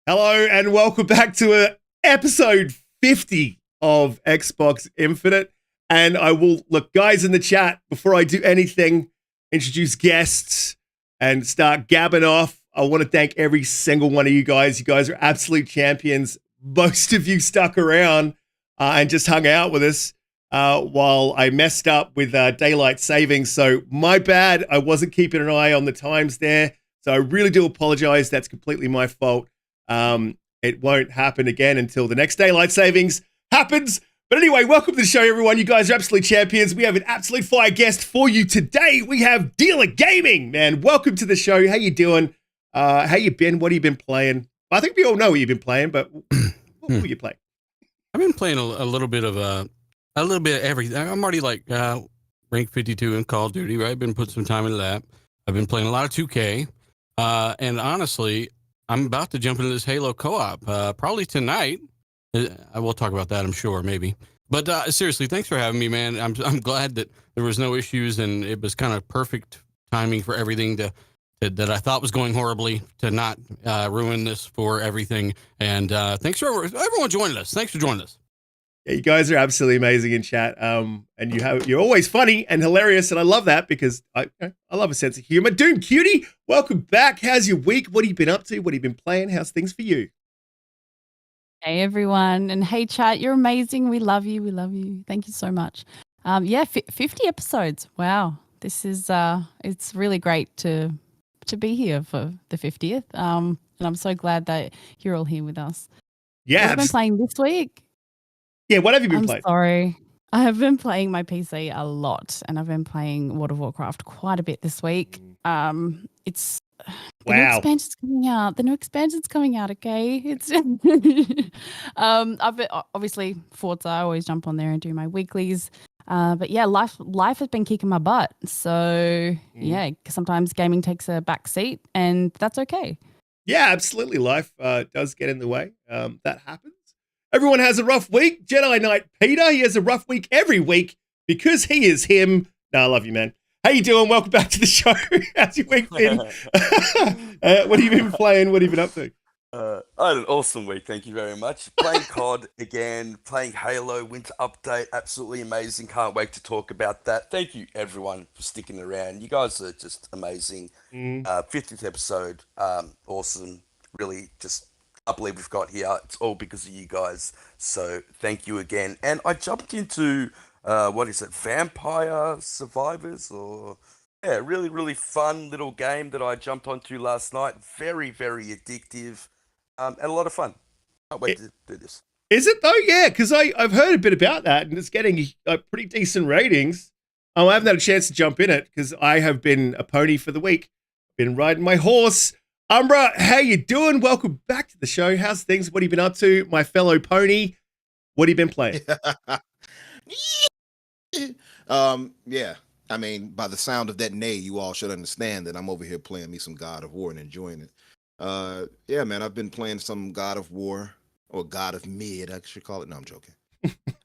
Hello and welcome back to episode 50 of Xbox Infinite. And I will, look, guys in the chat, before I do anything, introduce guests and start gabbing off. I want to thank every single one of you guys. You guys are absolute champions. Most of you stuck around and just hung out with us while I messed up with daylight savings. So my bad. I wasn't keeping an eye on the times there. So I really do apologize. That's completely my fault. It won't happen again until the next daylight savings happens. But anyway, welcome to the show, everyone. You guys are absolute champions. We have an absolute fire guest for you today. We have Dealer Gaming, man. Welcome to the show. How you doing? How you been? What have you been playing? I think we all know what you've been playing, but what were you playing? I've been playing a little bit of everything. I'm already like rank 52 in Call of Duty, right? I've been putting some time into that. I've been playing a lot of 2K, and honestly, I'm about to jump into this Halo co-op probably tonight. I will talk about that, I'm sure, maybe. But seriously, thanks for having me, man. I'm glad that there was no issues and it was kind of perfect timing for everything that I thought was going horribly to not ruin this for everything. And thanks for everyone joining us. Thanks for joining us. Yeah, you guys are absolutely amazing in chat. And you're always funny and hilarious, and I love that because I love a sense of humor. Doom Cutie, welcome back. How's your week? What have you been up to? What have you been playing? How's things for you? Hey everyone, and hey chat, you're amazing. We love you. We love you. Thank you so much. 50 episodes. Wow, this is it's really great to be here for the 50th. And I'm so glad that you're all here with us. Yeah, I've been playing this week. Yeah, what have you been playing? Sorry. I have been playing my PC a lot, and I've been playing World of Warcraft quite a bit this week. It's the new expansion's coming out. The new expansion's coming out. Okay, it's I've been, obviously Forza. I always jump on there and do my weeklies. But yeah, life has been kicking my butt. So yeah, sometimes gaming takes a back seat, and that's okay. Yeah, absolutely. Life does get in the way. That happens. Everyone has a rough week. JediKnightPeter, he has a rough week every week because he is him. No, I love you, man. How you doing? Welcome back to the show. How's your week been? What have you been playing? What have you been up to? I had an awesome week. Thank you very much. Playing COD again, playing Halo Winter Update. Absolutely amazing. Can't wait to talk about that. Thank you, everyone, for sticking around. You guys are just amazing. 50th episode. Awesome. Really just can't believe we've got here. It's all because of you guys. So thank you again. And I jumped into what is it? Vampire Survivors, or really, really fun little game that I jumped onto last night. Very, very addictive, and a lot of fun. Can't wait to do this. Is it though? Yeah, because I've heard a bit about that, and it's getting pretty decent ratings. I haven't had a chance to jump in it because I have been a pony for the week. Been riding my horse. Umbra, how you doing? Welcome back to the show. How's things? What have you been up to, my fellow pony? What have you been playing? Yeah. I mean, by the sound of that neigh, you all should understand that I'm over here playing me some God of War and enjoying it. Yeah, man, I've been playing some God of War, or God of Mid, I should call it. No, I'm joking.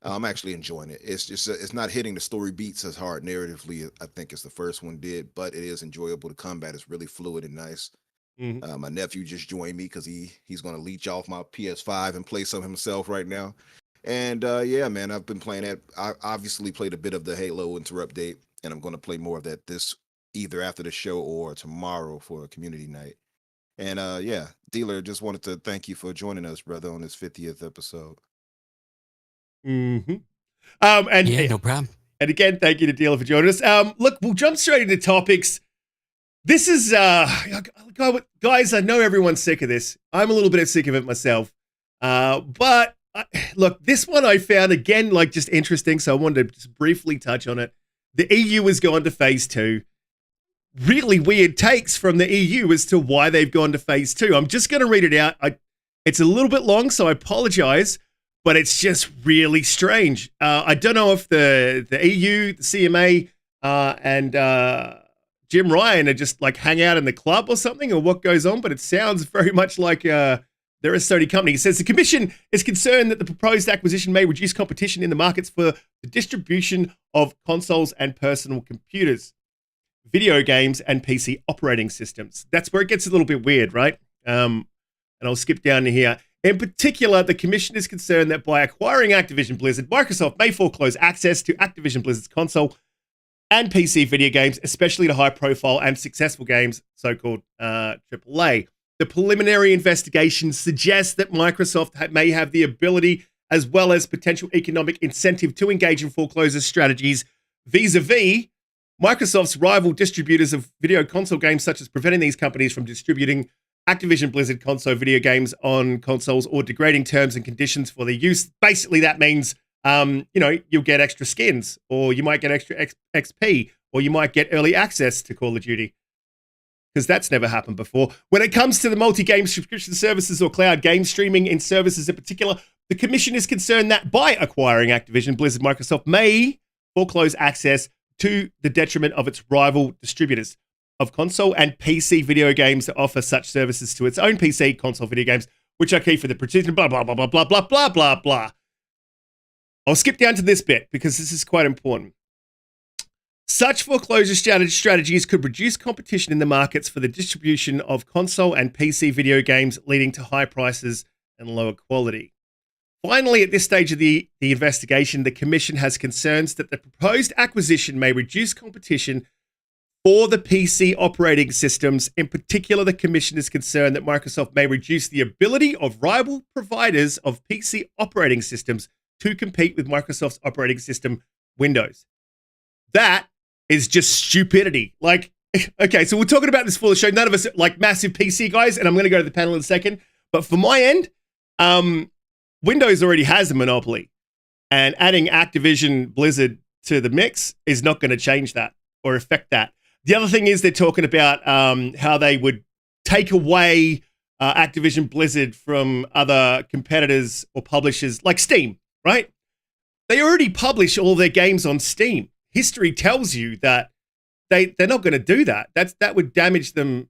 I'm actually enjoying it. It's just it's not hitting the story beats as hard narratively, I think, as the first one did, but it is enjoyable. The combat is really fluid and nice. My nephew just joined me because he's going to leech off my PS5 and play some himself right now. And yeah, man, I've been playing that. I obviously played a bit of the Halo Winter Update, and I'm going to play more of that this either after the show or tomorrow for a community night. And yeah, Dealer, just wanted to thank you for joining us, brother, on this 50th episode. And yeah, no problem. And again, thank you to Dealer for joining us. Look, we'll jump straight into topics. This is guys, I know everyone's sick of this. I'm a little bit sick of it myself. But look, this one I found again like just interesting, so I wanted to just briefly touch on it. The EU has gone to phase 2. Really weird takes from the EU as to why they've gone to phase 2. I'm just going to read it out. It's a little bit long, so I apologize, but it's just really strange. I don't know if the EU, the CMA, and Jim Ryan are just like hang out in the club or something, or what goes on, but it sounds very much like they're a Sony company. It says the Commission is concerned that the proposed acquisition may reduce competition in the markets for the distribution of consoles and personal computers, video games, and PC operating systems. That's where it gets a little bit weird, right? and I'll skip down to here. In particular, the commission is concerned that by acquiring Activision Blizzard, Microsoft may foreclose access to Activision Blizzard's console and PC video games, especially to high-profile and successful games, so-called AAA. The preliminary investigation suggests that Microsoft may have the ability as well as potential economic incentive to engage in foreclosure strategies vis-a-vis Microsoft's rival distributors of video console games, such as preventing these companies from distributing Activision Blizzard console video games on consoles or degrading terms and conditions for their use. Basically, that means, you'll get extra skins, or you might get extra XP, or you might get early access to Call of Duty, because that's never happened before. When it comes to the multi-game subscription services or cloud game streaming in services in particular, the commission is concerned that by acquiring Activision Blizzard, Microsoft may foreclose access to the detriment of its rival distributors of console and PC video games that offer such services to its own PC console video games, which are key for the protection, blah, blah, blah, blah, blah, blah, blah, blah, blah. I'll skip down to this bit because this is quite important. Such foreclosure strategies could reduce competition in the markets for the distribution of console and PC video games, leading to high prices and lower quality. Finally, at this stage of the investigation, the Commission has concerns that the proposed acquisition may reduce competition for the PC operating systems. In particular, the Commission is concerned that Microsoft may reduce the ability of rival providers of PC operating systems to compete with Microsoft's operating system, Windows. That is just stupidity. Like, okay, so we're talking about this for the show. None of us are like massive PC guys, and I'm going to go to the panel in a second. But for my end, Windows already has a monopoly, and adding Activision Blizzard to the mix is not going to change that or affect that. The other thing is they're talking about how they would take away Activision Blizzard from other competitors or publishers like Steam, right? They already publish all their games on Steam. History tells you that they're not going to do that. That would damage them,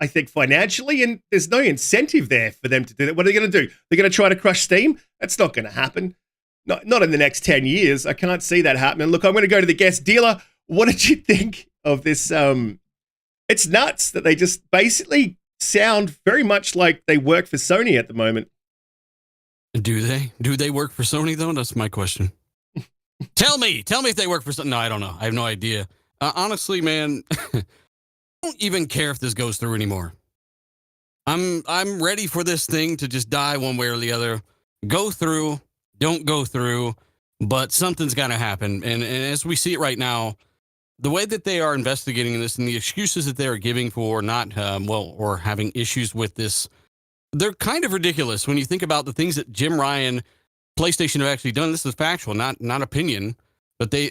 I think, financially, and there's no incentive there for them to do that. What are they going to do? They're going to try to crush Steam? That's not going to happen. Not in the next 10 years. I can't see that happening. Look, I'm going to go to the guest dealer. What did you think of this? It's nuts that they just basically sound very much like they work for Sony at the moment. Do they? Do they work for Sony, though? That's my question. Tell me if they work for Sony. No, I don't know. I have no idea. Honestly, man, I don't even care if this goes through anymore. I'm ready for this thing to just die one way or the other. Go through, don't go through, but something's got to happen. And as we see it right now, the way that they are investigating this and the excuses that they are giving for not, or having issues with this, they're kind of ridiculous when you think about the things that Jim Ryan, PlayStation have actually done. This is factual, not opinion. But they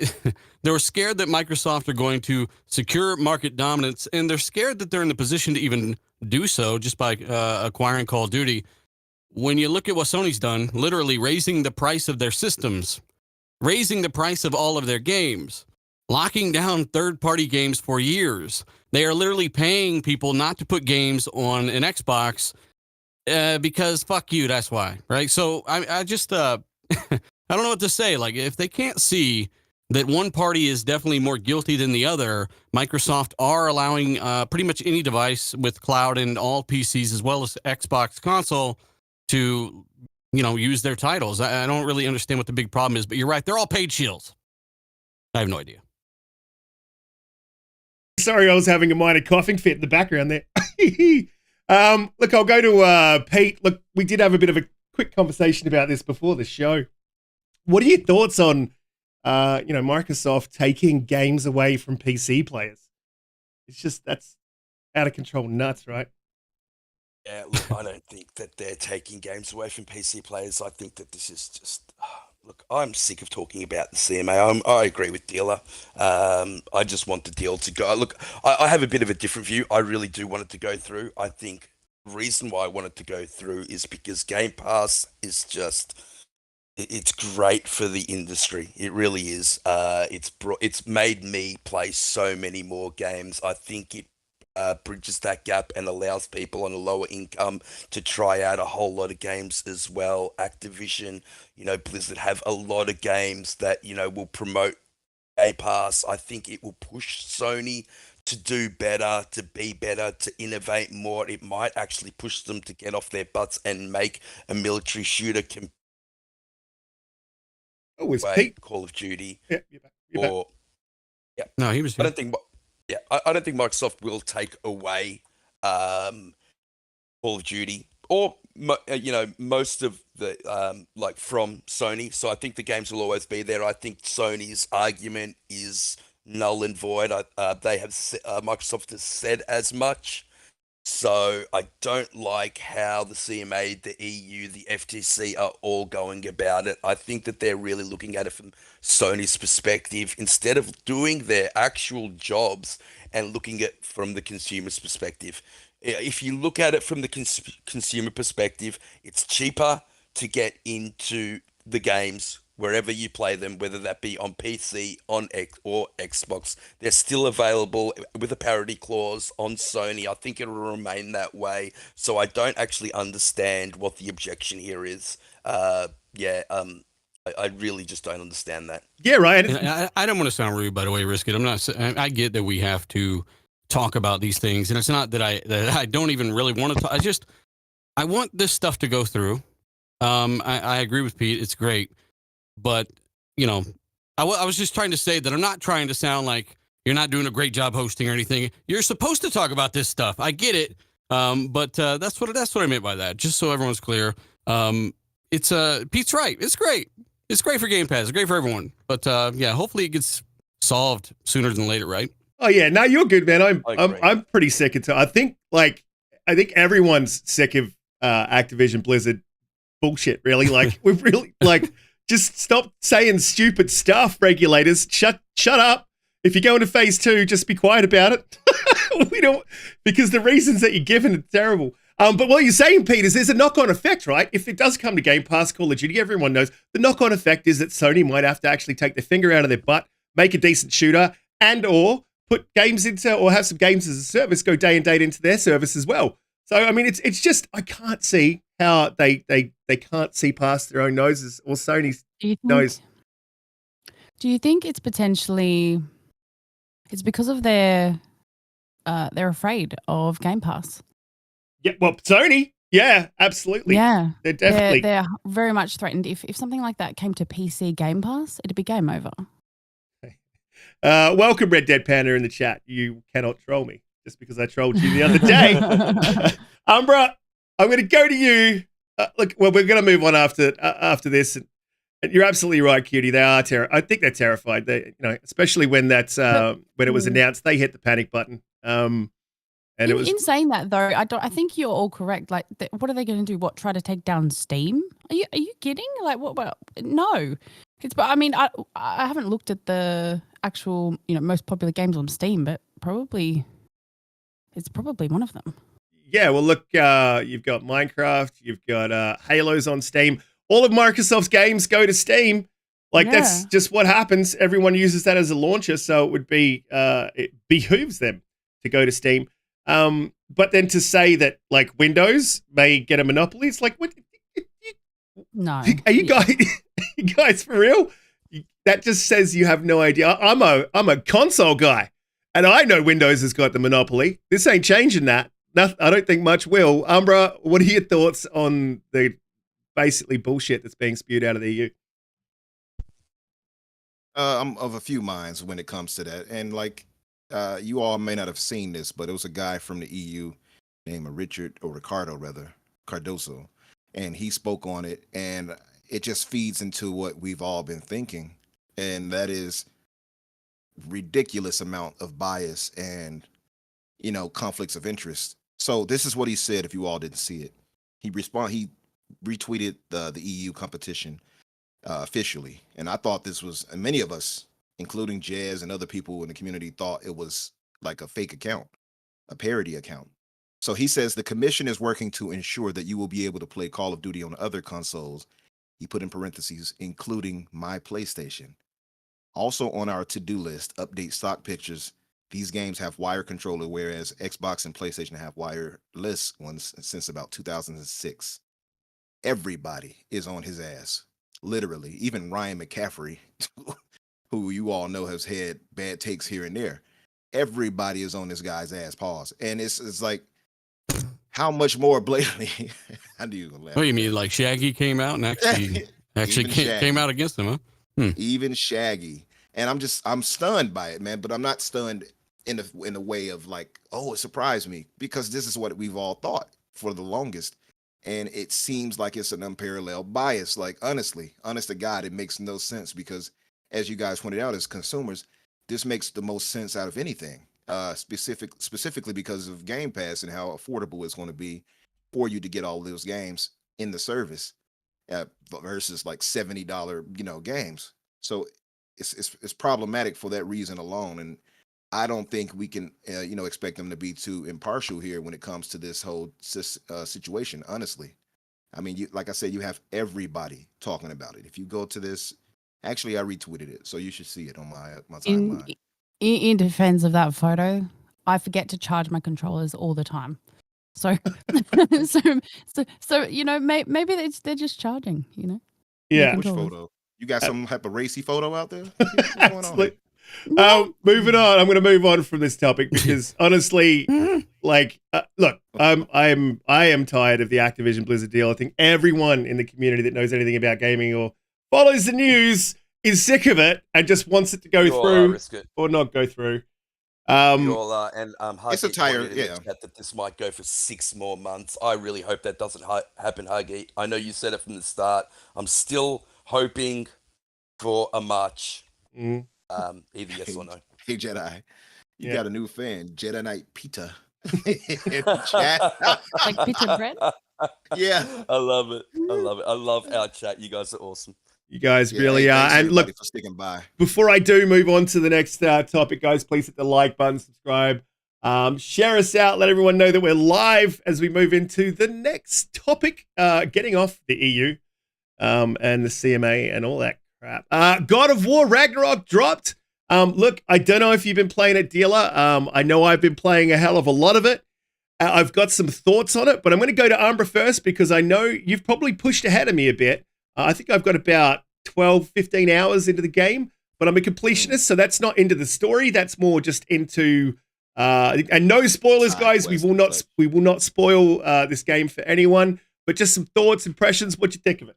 were scared that Microsoft are going to secure market dominance, and they're scared that they're in the position to even do so just by acquiring Call of Duty. When you look at what Sony's done, literally raising the price of their systems, raising the price of all of their games, locking down third-party games for years. They are literally paying people not to put games on an Xbox because fuck you, that's why, right? So I just... I don't know what to say. Like, if they can't see that one party is definitely more guilty than the other, Microsoft are allowing pretty much any device with cloud and all PCs as well as Xbox console to, use their titles. I don't really understand what the big problem is, but you're right. They're all paid shields. I have no idea. Sorry, I was having a minor coughing fit in the background there. Look, I'll go to Pete. Look, we did have a bit of a quick conversation about this before the show. What are your thoughts on, Microsoft taking games away from PC players? It's just, that's out of control nuts, right? Yeah, look, I don't think that they're taking games away from PC players. I think that this is just, look, I'm sick of talking about the CMA. I agree with Dealer. I just want the deal to go. Look, I have a bit of a different view. I really do want it to go through. I think the reason why I want it to go through is because Game Pass is just... It's great for the industry. It really is. It's made me play so many more games. I think it bridges that gap and allows people on a lower income to try out a whole lot of games as well. Activision, Blizzard have a lot of games that, will promote Game Pass. I think it will push Sony to do better, to be better, to innovate more. It might actually push them to get off their butts and make a military shooter Oh, it's way Pete. Call of Duty Yeah, you're back. You're back. or yeah. No, he was I here. don't think I don't think Microsoft will take away Call of Duty or most of the like from Sony. So I think the games will always be there. I think Sony's argument is null and void. They have Microsoft has said as much. So I don't like how the CMA, the EU, the FTC are all going about it. I think that they're really looking at it from Sony's perspective instead of doing their actual jobs and looking at it from the consumer's perspective. If you look at it from the consumer perspective, it's cheaper to get into the games wherever you play them, whether that be on PC, on X or Xbox. They're still available with a parity clause on Sony. I think it will remain that way. So I don't actually understand what the objection here is. I really just don't understand that. Yeah, right. And I don't want to sound rude, by the way, Riskit. I'm not. I get that we have to talk about these things, and it's not that I don't even really want to talk. I want this stuff to go through. I agree with Pete. It's great. But, I was just trying to say that I'm not trying to sound like you're not doing a great job hosting or anything. You're supposed to talk about this stuff. I get it. But that's what I meant by that. Just so everyone's clear. It's Pete's right. It's great. It's great for Game Pass. It's great for everyone. But hopefully it gets solved sooner than later, right? Oh yeah, no, you're good, man. agree. I'm pretty sick of it. I think everyone's sick of Activision Blizzard bullshit. Really, like we've really like. Just stop saying stupid stuff, regulators. Shut up. If you go into phase 2, just be quiet about it. We don't, because the reasons that you're given are terrible. But what you're saying, Pete, is there's a knock-on effect, right? If it does come to Game Pass, Call of Duty, everyone knows the knock-on effect is that Sony might have to actually take their finger out of their butt, make a decent shooter, and or put games into, or have some games as a service go day and date into their service as well. So I mean, it's just I can't see how they can't see past their own noses or Sony's nose. Do you think it's potentially because of they're afraid of Game Pass? Yeah, well, Sony, yeah, absolutely. Yeah, they're definitely they're very much threatened. If something like that came to PC Game Pass, it'd be game over. Welcome, Red Dead Panda in the chat. You cannot troll me just because I trolled you the other day. Umbra, I'm going to go to you. Look, well, we're going to move on after this. And you're absolutely right, Cutie. They are I think they're terrified. They, especially when when it was announced, they hit the panic button. And in saying that though, I think you're all correct. Like, what are they going to do? What, try to take down Steam? Are you kidding? Like, what? Well, no. But I mean, I haven't looked at the actual most popular games on Steam, but it's probably one of them. Yeah, well, look, you've got Minecraft, you've got Halo's on Steam. All of Microsoft's games go to Steam. Like, that's just what happens. Everyone uses that as a launcher, so it behooves them to go to Steam. But then to say that, like, Windows may get a monopoly, it's like, what? No. Are you guys for real? That just says you have no idea. I'm a console guy, and I know Windows has got the monopoly. This ain't changing that. I don't think much will. Umbra, what are your thoughts on the basically bullshit that's being spewed out of the EU? I'm of a few minds when it comes to that. And like, you all may not have seen this, but it was a guy from the EU named Ricardo Cardoso. And he spoke on it, and it just feeds into what we've all been thinking. And that is ridiculous amount of bias and, conflicts of interest. So this is what he said, if you all didn't see it. He retweeted the EU competition officially. And I thought this was, and many of us, including Jez and other people in the community, thought it was like a fake account, a parody account. So he says the commission is working to ensure that you will be able to play Call of Duty on other consoles. He put in parentheses, including my PlayStation. Also on our to-do list, update stock pictures. These games have wire controller, whereas Xbox and PlayStation have wireless ones since about 2006. Everybody is on his ass, literally. Even Ryan McCaffrey, who you all know has had bad takes here and there. everybody is on this guy's ass. Pause. And it's like, how much more blatantly? I do laugh. What do you mean? Like Shaggy came out and actually Even Shaggy. came out against him, huh? Even Shaggy. And I'm stunned by it, man. But I'm not stunned in the way of like, oh, it surprised me, because this is what we've all thought for the longest. And it seems like it's an unparalleled bias. Like, honest to God, it makes no sense, because as you guys pointed out, as consumers, this makes the most sense out of anything. Specifically because of Game Pass and how affordable it's going to be for you to get all those games in the service, versus like $70, games. So it's problematic for that reason alone. And I don't think we can, expect them to be too impartial here when it comes to this whole situation. Honestly, I mean, like I said, you have everybody talking about it. If you go to this, actually, I retweeted it, so you should see it on my timeline. In defense of that photo, I forget to charge my controllers all the time. So, maybe they're just charging. Yeah. Which photo? You got some type of racy photo out there? What's going on? Moving on. I'm going to move on from this topic because honestly, look, I am tired of the Activision Blizzard deal. I think everyone in the community that knows anything about gaming or follows the news is sick of it and just wants it to go through or not go through. It's a tire. Yeah, that this might go for 6 more months. I really hope that doesn't happen, Huggy. I know you said it from the start. I'm still hoping for a March. Either yes or no. Hey Jedi, you got a new fan, JediKnightPeter. Chat. Like pita bread. Yeah, I love it. I love our chat. You guys are awesome. You guys really are. And look, for sticking by. Before I do move on to the next topic, guys, please hit the like button, subscribe, share us out, let everyone know that we're live as we move into the next topic, getting off the EU and the CMA and all that crap. God of War Ragnarok dropped. Look, I don't know if you've been playing it, Dealer. I know I've been playing a hell of a lot of it. I've got some thoughts on it, but I'm going to go to Umbra first because I know you've probably pushed ahead of me a bit. I think I've got about 12, 15 hours into the game, but I'm a completionist, so that's not into the story. That's more just into, and no spoilers, guys. We will not spoil this game for anyone, but just some thoughts, impressions. What you think of it?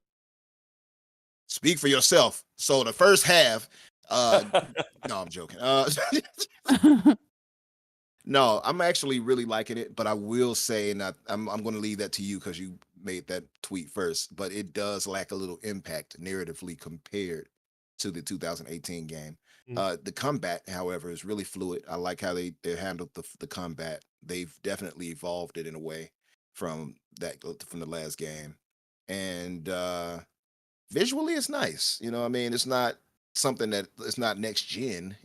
Speak for yourself. So the first half, no, I'm joking. No, I'm actually really liking it, but I will say, and I'm going to leave that to you because you made that tweet first, but it does lack a little impact narratively compared to the 2018 game. The combat, however, is really fluid. I like how they handled the combat. They've definitely evolved it in a way from the last game. And visually, it's nice. I mean, it's not something that it's not next gen,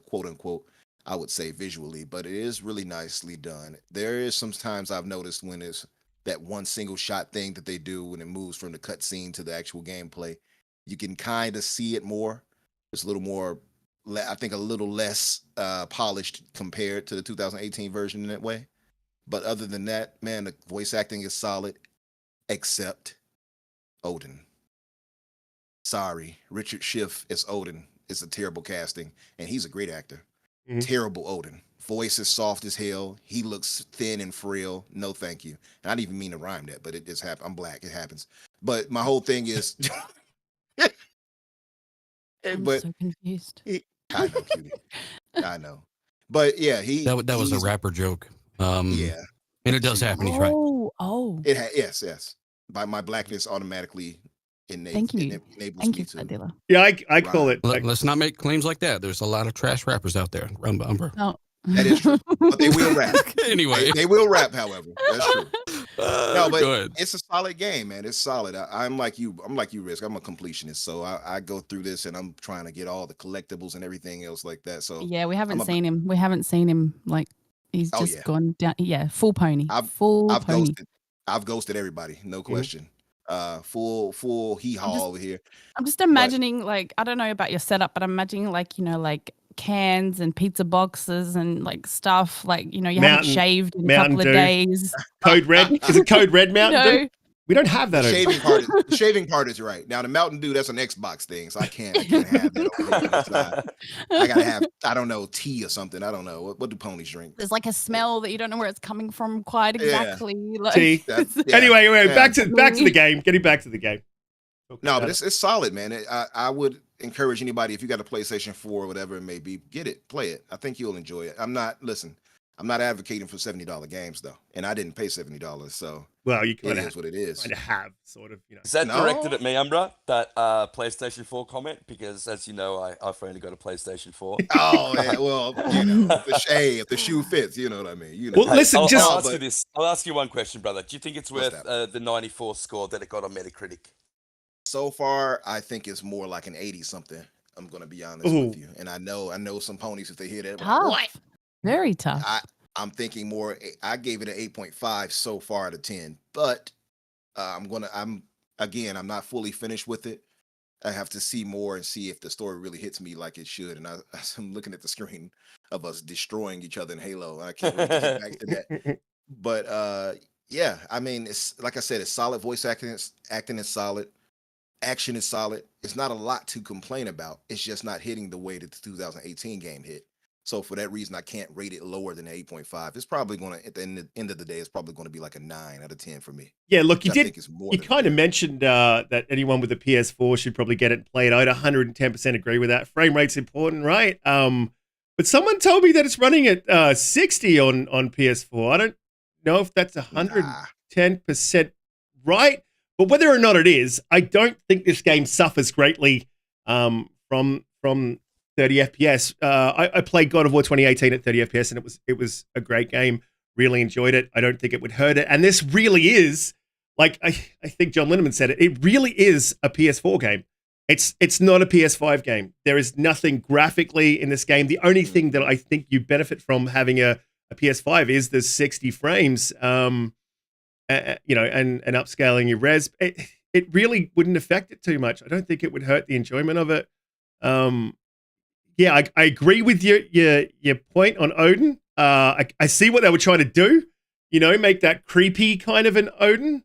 quote unquote. I would say visually, but it is really nicely done. There is sometimes I've noticed when it's that one single shot thing that they do when it moves from the cutscene to the actual gameplay, you can kind of see it more. It's a little more, I think, a little less polished compared to the 2018 version in that way. But other than that, man, the voice acting is solid, except Odin. Sorry, Richard Schiff as Odin is a terrible casting, and he's a great actor. Terrible Odin. Voice is soft as hell. He looks thin and frail. No, thank you. And I didn't even mean to rhyme that, but it just happened. I'm black. It happens. But my whole thing is, I'm so confused. I know, cutie. I know. But yeah, that was a rapper joke. Yeah, and it does happen. He's right. Oh. Yes. By my blackness automatically enables me to. Yeah, I call it. Let's not make claims like that. There's a lot of trash rappers out there. Umbra. No. That is true. But they will rap. Anyway. They will rap, however. That's true. No, but go ahead. It's a solid game, man. It's solid. I'm like you, Risk. I'm a completionist. So I go through this and I'm trying to get all the collectibles and everything else like that. So yeah, we haven't seen him. We haven't seen him like he's just gone down. Yeah, full pony. I've pony. I've ghosted everybody, no question. Full hee-haw over here. I'm just imagining, like, I don't know about your setup, but I'm imagining, like, like cans and pizza boxes and like stuff, like, you haven't shaved in a couple of days. Code Red. Is it Code Red Mountain Dew? We don't have that. The over shaving part is right. Now the Mountain Dew, that's an Xbox thing, so I can't have that over here on the side. I gotta have, I don't know, tea or something. I don't know. What do ponies drink? There's like a smell that you don't know where it's coming from quite exactly. Like, Tea. Anyway, back to the game. Getting back to the game. No, but it's solid, man. I would encourage anybody, if you got a PlayStation 4 or whatever it may be, get it, play it. I think you'll enjoy it. I'm not advocating for $70 games though, and I didn't pay $70, so well, you it is what it is. Kind of have sort of, Is that directed at me, Umbra? That PlayStation 4 comment? Because as you know, I've only got a PlayStation 4. Oh yeah, well, if the shoe fits, you know what I mean. You know. Well, listen, I'll ask you this. I'll ask you one question, brother. Do you think it's worth the 94 score that it got on Metacritic? So far, I think it's more like an 80 something. I'm gonna be honest with you, and I know some ponies, if they hear that, tough. What? Very tough. I'm thinking more. I gave it an 8.5 so far out of 10, but I'm not fully finished with it. I have to see more and see if the story really hits me like it should. And I'm looking at the screen of us destroying each other in Halo. I can't wait to get back to that. But yeah, I mean, it's like I said, it's solid voice acting. Acting is solid. Action is solid. It's not a lot to complain about. It's just not hitting the way that the 2018 game hit. So for that reason, I can't rate it lower than 8.5. It's probably going to, at the end of the day, it's probably going to be like a 9 out of 10 for me. Yeah, look, you kind of mentioned that anyone with a PS4 should probably get it and play it. I'd 110% agree with that. Frame rate's important, right? But someone told me that it's running at 60 on PS4. I don't know if that's 110% right. But whether or not it is, I don't think this game suffers greatly from 30 FPS. I played God of War 2018 at 30 FPS, and it was a great game. Really enjoyed it. I don't think it would hurt it. And this really is, like I think John Linneman said it. It really is a PS4 game. It's not a PS5 game. There is nothing graphically in this game. The only thing that I think you benefit from having a PS5 is the 60 frames. And upscaling your res, it really wouldn't affect it too much. I don't think it would hurt the enjoyment of it. Yeah, I agree with your point on Odin. I see what they were trying to do, make that creepy kind of an Odin.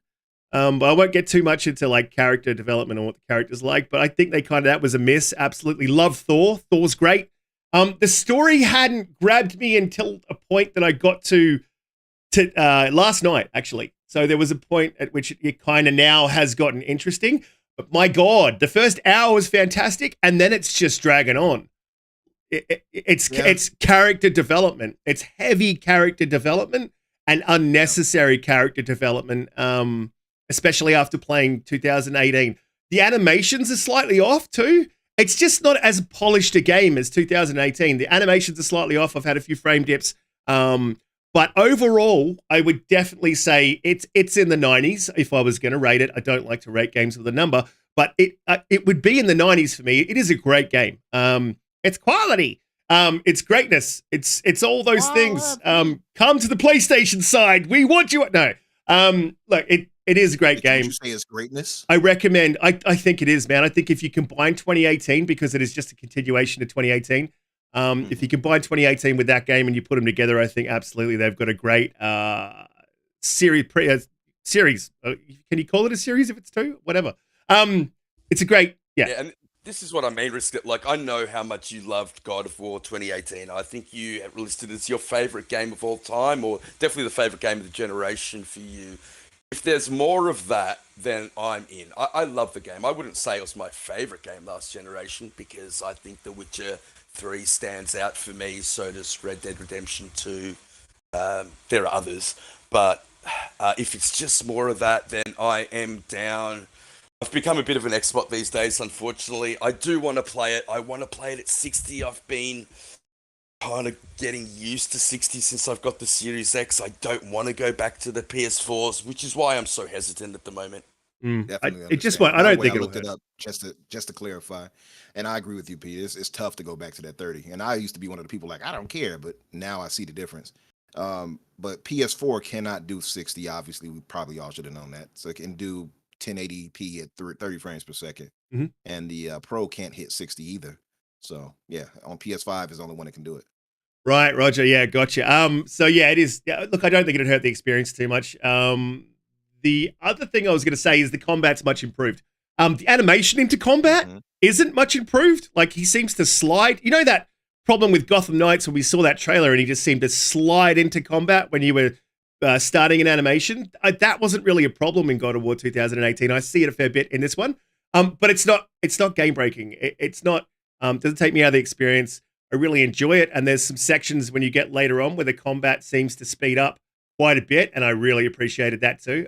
But I won't get too much into like character development or what the character's like. But I think that was a miss. Absolutely love Thor. Thor's great. The story hadn't grabbed me until a point that I got to last night, actually. So there was a point at which it kind of now has gotten interesting. But my God, the first hour was fantastic, and then it's just dragging on. It's character development. It's heavy character development and unnecessary character development, especially after playing 2018. The animations are slightly off too. It's just not as polished a game as 2018. The animations are slightly off. I've had a few frame dips. But overall, I would definitely say it's in the 90s if I was going to rate it. I don't like to rate games with a number, but it would be in the 90s for me. It is a great game. It's quality. It's greatness. It's all those things. Come to the PlayStation side. We want you. No. Look, it is a great game. Did you say it's greatness? I recommend. I think it is, man. I think if you combine 2018, because it is just a continuation of 2018. If you combine 2018 with that game and you put them together, I think absolutely they've got a great series. Can you call it a series if it's two? Whatever. It's a great, yeah. And this is what I mean, Riskit. Like, I know how much you loved God of War 2018. I think you have listed it as your favorite game of all time, or definitely the favorite game of the generation for you. If there's more of that, then I'm in. I love the game. I wouldn't say it was my favorite game last generation, because I think The Witcher 3 stands out for me, so does Red Dead Redemption 2. There are others, but if it's just more of that, then I am down. I've become a bit of an expert these days, unfortunately. I do want to play it. I want to play it at 60. I've been kind of getting used to 60 since I've got the Series X. I don't want to go back to the PS4s, which is why I'm so hesitant at the moment. I don't think I looked it up just to clarify, and I agree with you, Pete. It's tough to go back to that 30. And I used to be one of the people like, I don't care, but now I see the difference. But PS4 cannot do 60. Obviously, we probably all should have known that. So it can do 1080p at 30 frames per second, and the Pro can't hit 60 either. So yeah, on PS5 is the only one that can do it. Right, Roger. Yeah, gotcha. So yeah, it is. Yeah, look, I don't think it'd hurt the experience too much. The other thing I was going to say is the combat's much improved. The animation into combat isn't much improved. Like, he seems to slide. You know that problem with Gotham Knights when we saw that trailer and he just seemed to slide into combat when you were starting an animation? That wasn't really a problem in God of War 2018. I see it a fair bit in this one. But it's not game breaking. It's not, doesn't take me out of the experience. I really enjoy it. And there's some sections when you get later on where the combat seems to speed up quite a bit. And I really appreciated that too.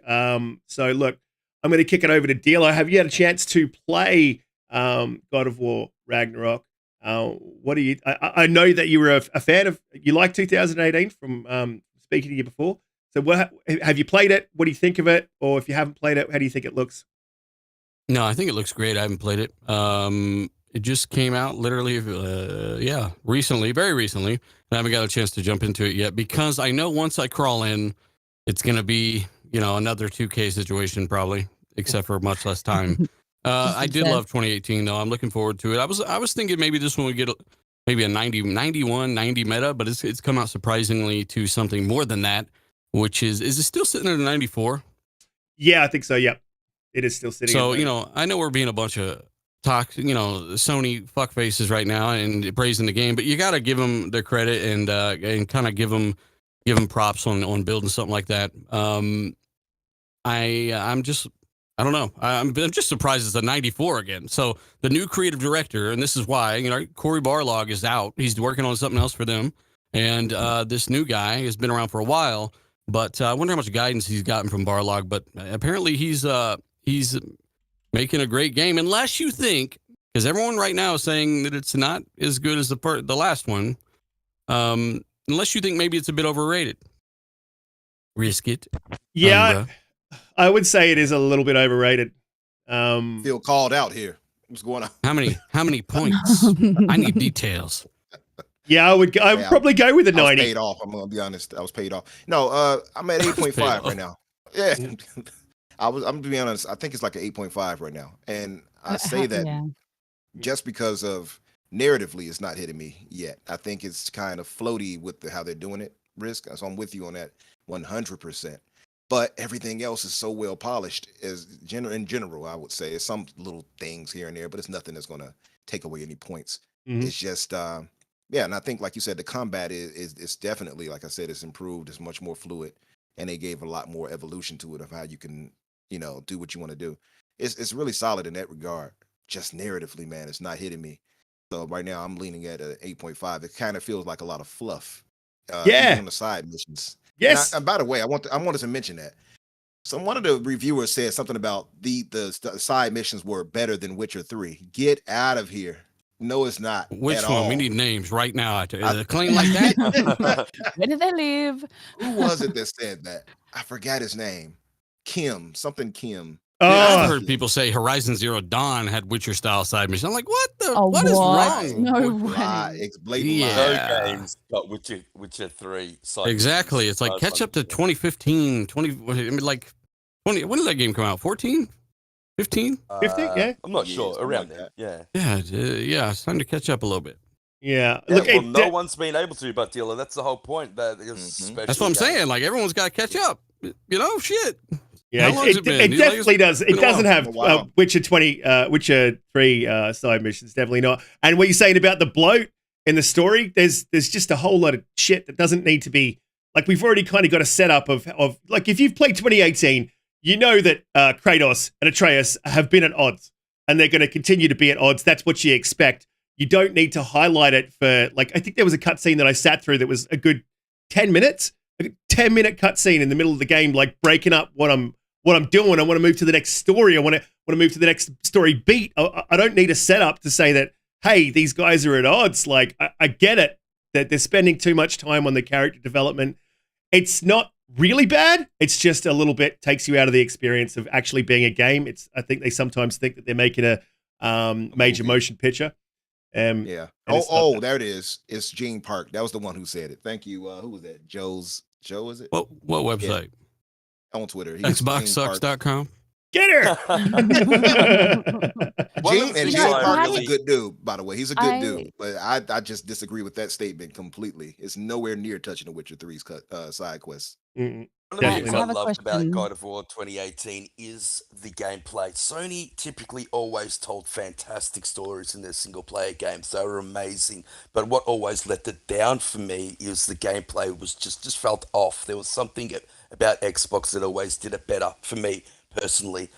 So look, I'm going to kick it over to Dealer. Have you had a chance to play God of War Ragnarok? What do you? I know that you were a fan of. You liked 2018 from speaking to you before. So what have you played it? What do you think of it? Or if you haven't played it, how do you think it looks? No, I think it looks great. I haven't played it. It just came out literally, recently, very recently. I haven't got a chance to jump into it yet because I know once I crawl in, it's going to be, another 2K situation probably, except for much less time. I did love 2018 though. I'm looking forward to it. I was thinking maybe this one would get maybe a 90 meta, but it's come out surprisingly to something more than that, which is it still sitting at a 94? Yeah, I think so. Yep. It is still sitting. So, I know we're being a bunch of Sony fuckfaces right now and praising the game, but you got to give them their credit and kind of give them props on building something like that. I don't know. I'm just surprised it's a 94 again. So the new creative director, and this is why, Cory Barlog is out. He's working on something else for them. And this new guy has been around for a while, but I wonder how much guidance he's gotten from Barlog. But apparently he's making a great game, unless you think, because everyone right now is saying that it's not as good as the last one. Unless you think maybe it's a bit overrated. Riskit. Yeah, I would say it is a little bit overrated. Feel called out here. What's going on? How many points? I need details. Yeah, I would probably go with a 90. I was paid off. I'm gonna be honest. I was paid off. No, I'm at 8.5 right now. Yeah. I'm gonna be honest. I think it's like an 8.5 right now, and I say that just because of narratively, it's not hitting me yet. I think it's kind of floaty with how they're doing it. Risk, so I'm with you on that 100%. But everything else is so well polished. In general, I would say it's some little things here and there, but it's nothing that's gonna take away any points. It's just and I think, like you said, the combat is definitely, like I said, it's improved. It's much more fluid, and they gave a lot more evolution to it of how you can do what you want to do. It's really solid in that regard. Just narratively, man, it's not hitting me. So right now I'm leaning at an 8.5. It kind of feels like a lot of fluff. Even on the side missions. Yes. And by the way, I wanted to mention that. So one of the reviewers said something about the side missions were better than Witcher 3. Get out of here. No, it's not. Which at one? all. We need names right now. A claim like that? Where do they live? Who was it that said that? I forgot his name. Kim. Yeah, I've heard people say Horizon Zero Dawn had Witcher style side missions. I'm like, what is wrong? No way. It's blatant. No games got Witcher 3 side exactly. It's like catch up to 2015, 20. When did that game come out? 14? 15? 15? Yeah. I'm not sure. Around there. Yeah. Yeah. It's time to catch up a little bit. Yeah. Look, no one's been able to, but Dealer, that's the whole point. That's what I'm saying. Like, everyone's got to catch up. Shit. Yeah, it definitely does. It doesn't have Witcher 3 side missions. Definitely not. And what you're saying about the bloat in the story, there's just a whole lot of shit that doesn't need to be. Like, we've already kind of got a setup of like, if you've played 2018, you know that Kratos and Atreus have been at odds, and they're going to continue to be at odds. That's what you expect. You don't need to highlight it for, like, I think there was a cutscene that I sat through that was a good 10 minutes, a 10-minute cutscene in the middle of the game, like breaking up what I'm doing. I want to move to the next story. I want to move to the next story beat. I don't need a setup to say that, hey, these guys are at odds. Like, I get it that they're spending too much time on the character development. It's not really bad. It's just a little bit takes you out of the experience of actually being a game. I think they sometimes think that they're making a major motion picture. There it is. It's Gene Park. That was the one who said it. Thank you. Who was that? Joe, is it? What website? Yeah. On Twitter. Xboxsucks.com. Get her. Gene Park is a good dude, by the way. He's a good dude. But I just disagree with that statement completely. It's nowhere near touching the Witcher 3's side quests. Mm, One of the definitely things I I have a loved about question. God of War 2018 is the gameplay. Sony typically always told fantastic stories in their single player games. They were amazing. But what always let it down for me is the gameplay was just felt off. There was something about Xbox that always did it better for me personally.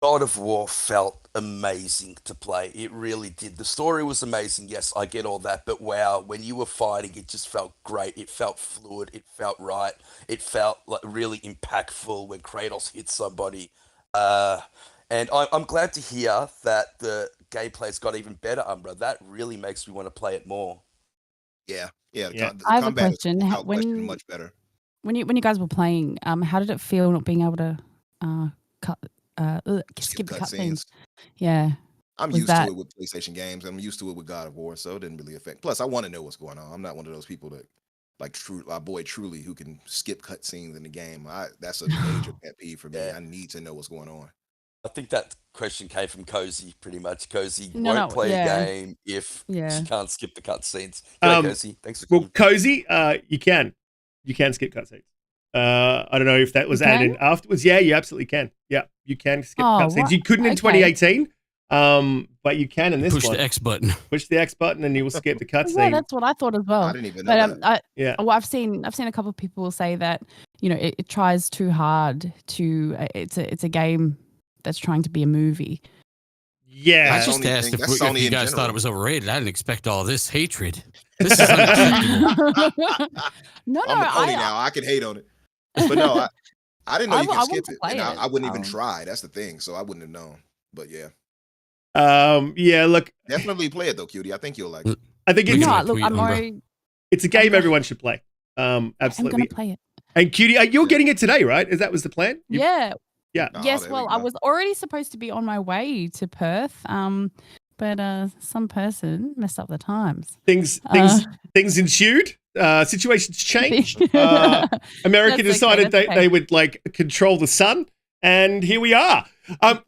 God of War felt amazing to play. It really did. The story was amazing. Yes, I get all that. But wow, when you were fighting, it just felt great. It felt fluid. It felt right. It felt like really impactful when Kratos hit somebody. Uh, and I'm glad to hear that the gameplay's got even better, Umbra. That really makes me want to play it more. Yeah, Yeah. the I have a combat is question. without question much better. When you guys were playing, how did it feel not being able to cut skip the cutscenes? Yeah, I'm was used to that it with PlayStation games. I'm used to it with God of War, so it didn't really affect. Plus, I want to know what's going on. I'm not one of those people that like our boy Truly who can skip cutscenes in the game. That's a major pet peeve for me. Yeah. I need to know what's going on. I think that question came from Cozy, pretty much. Cozy No, won't no, play yeah. a game if Yeah. she can't skip the cutscenes. G'day, Um, Cozy. Thanks for Well, coming. Cozy, you can skip cutscenes. I don't know if that was You added in can? afterwards. Yeah, you absolutely can. Yeah, you can skip Oh, cutscenes. what? You couldn't in Okay. 2018, but you can in this Push one. the X button. Push the X button and you will skip the Yeah, cutscene. that's what I thought as well. I didn't even know But Yeah. well, I've seen a couple of people say that it tries too hard to. It's a game that's trying to be a movie. Yeah. I That's just Sony asked thing. if, That's if Sony you in guys thought general. it was overrated. I didn't expect all this hatred. This is unacceptable. No, I'm a pony now. I can hate on it, but no, I didn't know you I can want skip to it, play and it. I wouldn't even try. That's the thing. So I wouldn't have known. But yeah, Yeah, look, definitely play it though, cutie. I think you'll like it. I think Look it's, at my No, look, tweet, I'm Umbra. already. it's a game gonna- everyone should play. I'm Absolutely. gonna play it. And Cutie, you're getting it today, right? That was the plan? Yeah. Yeah. Oh, Yes. there we Well, I go. was already supposed to be on my way to Perth. But some person messed up the times. Things ensued. Situations changed. America That's decided okay, that's they would like control the sun, and here we are.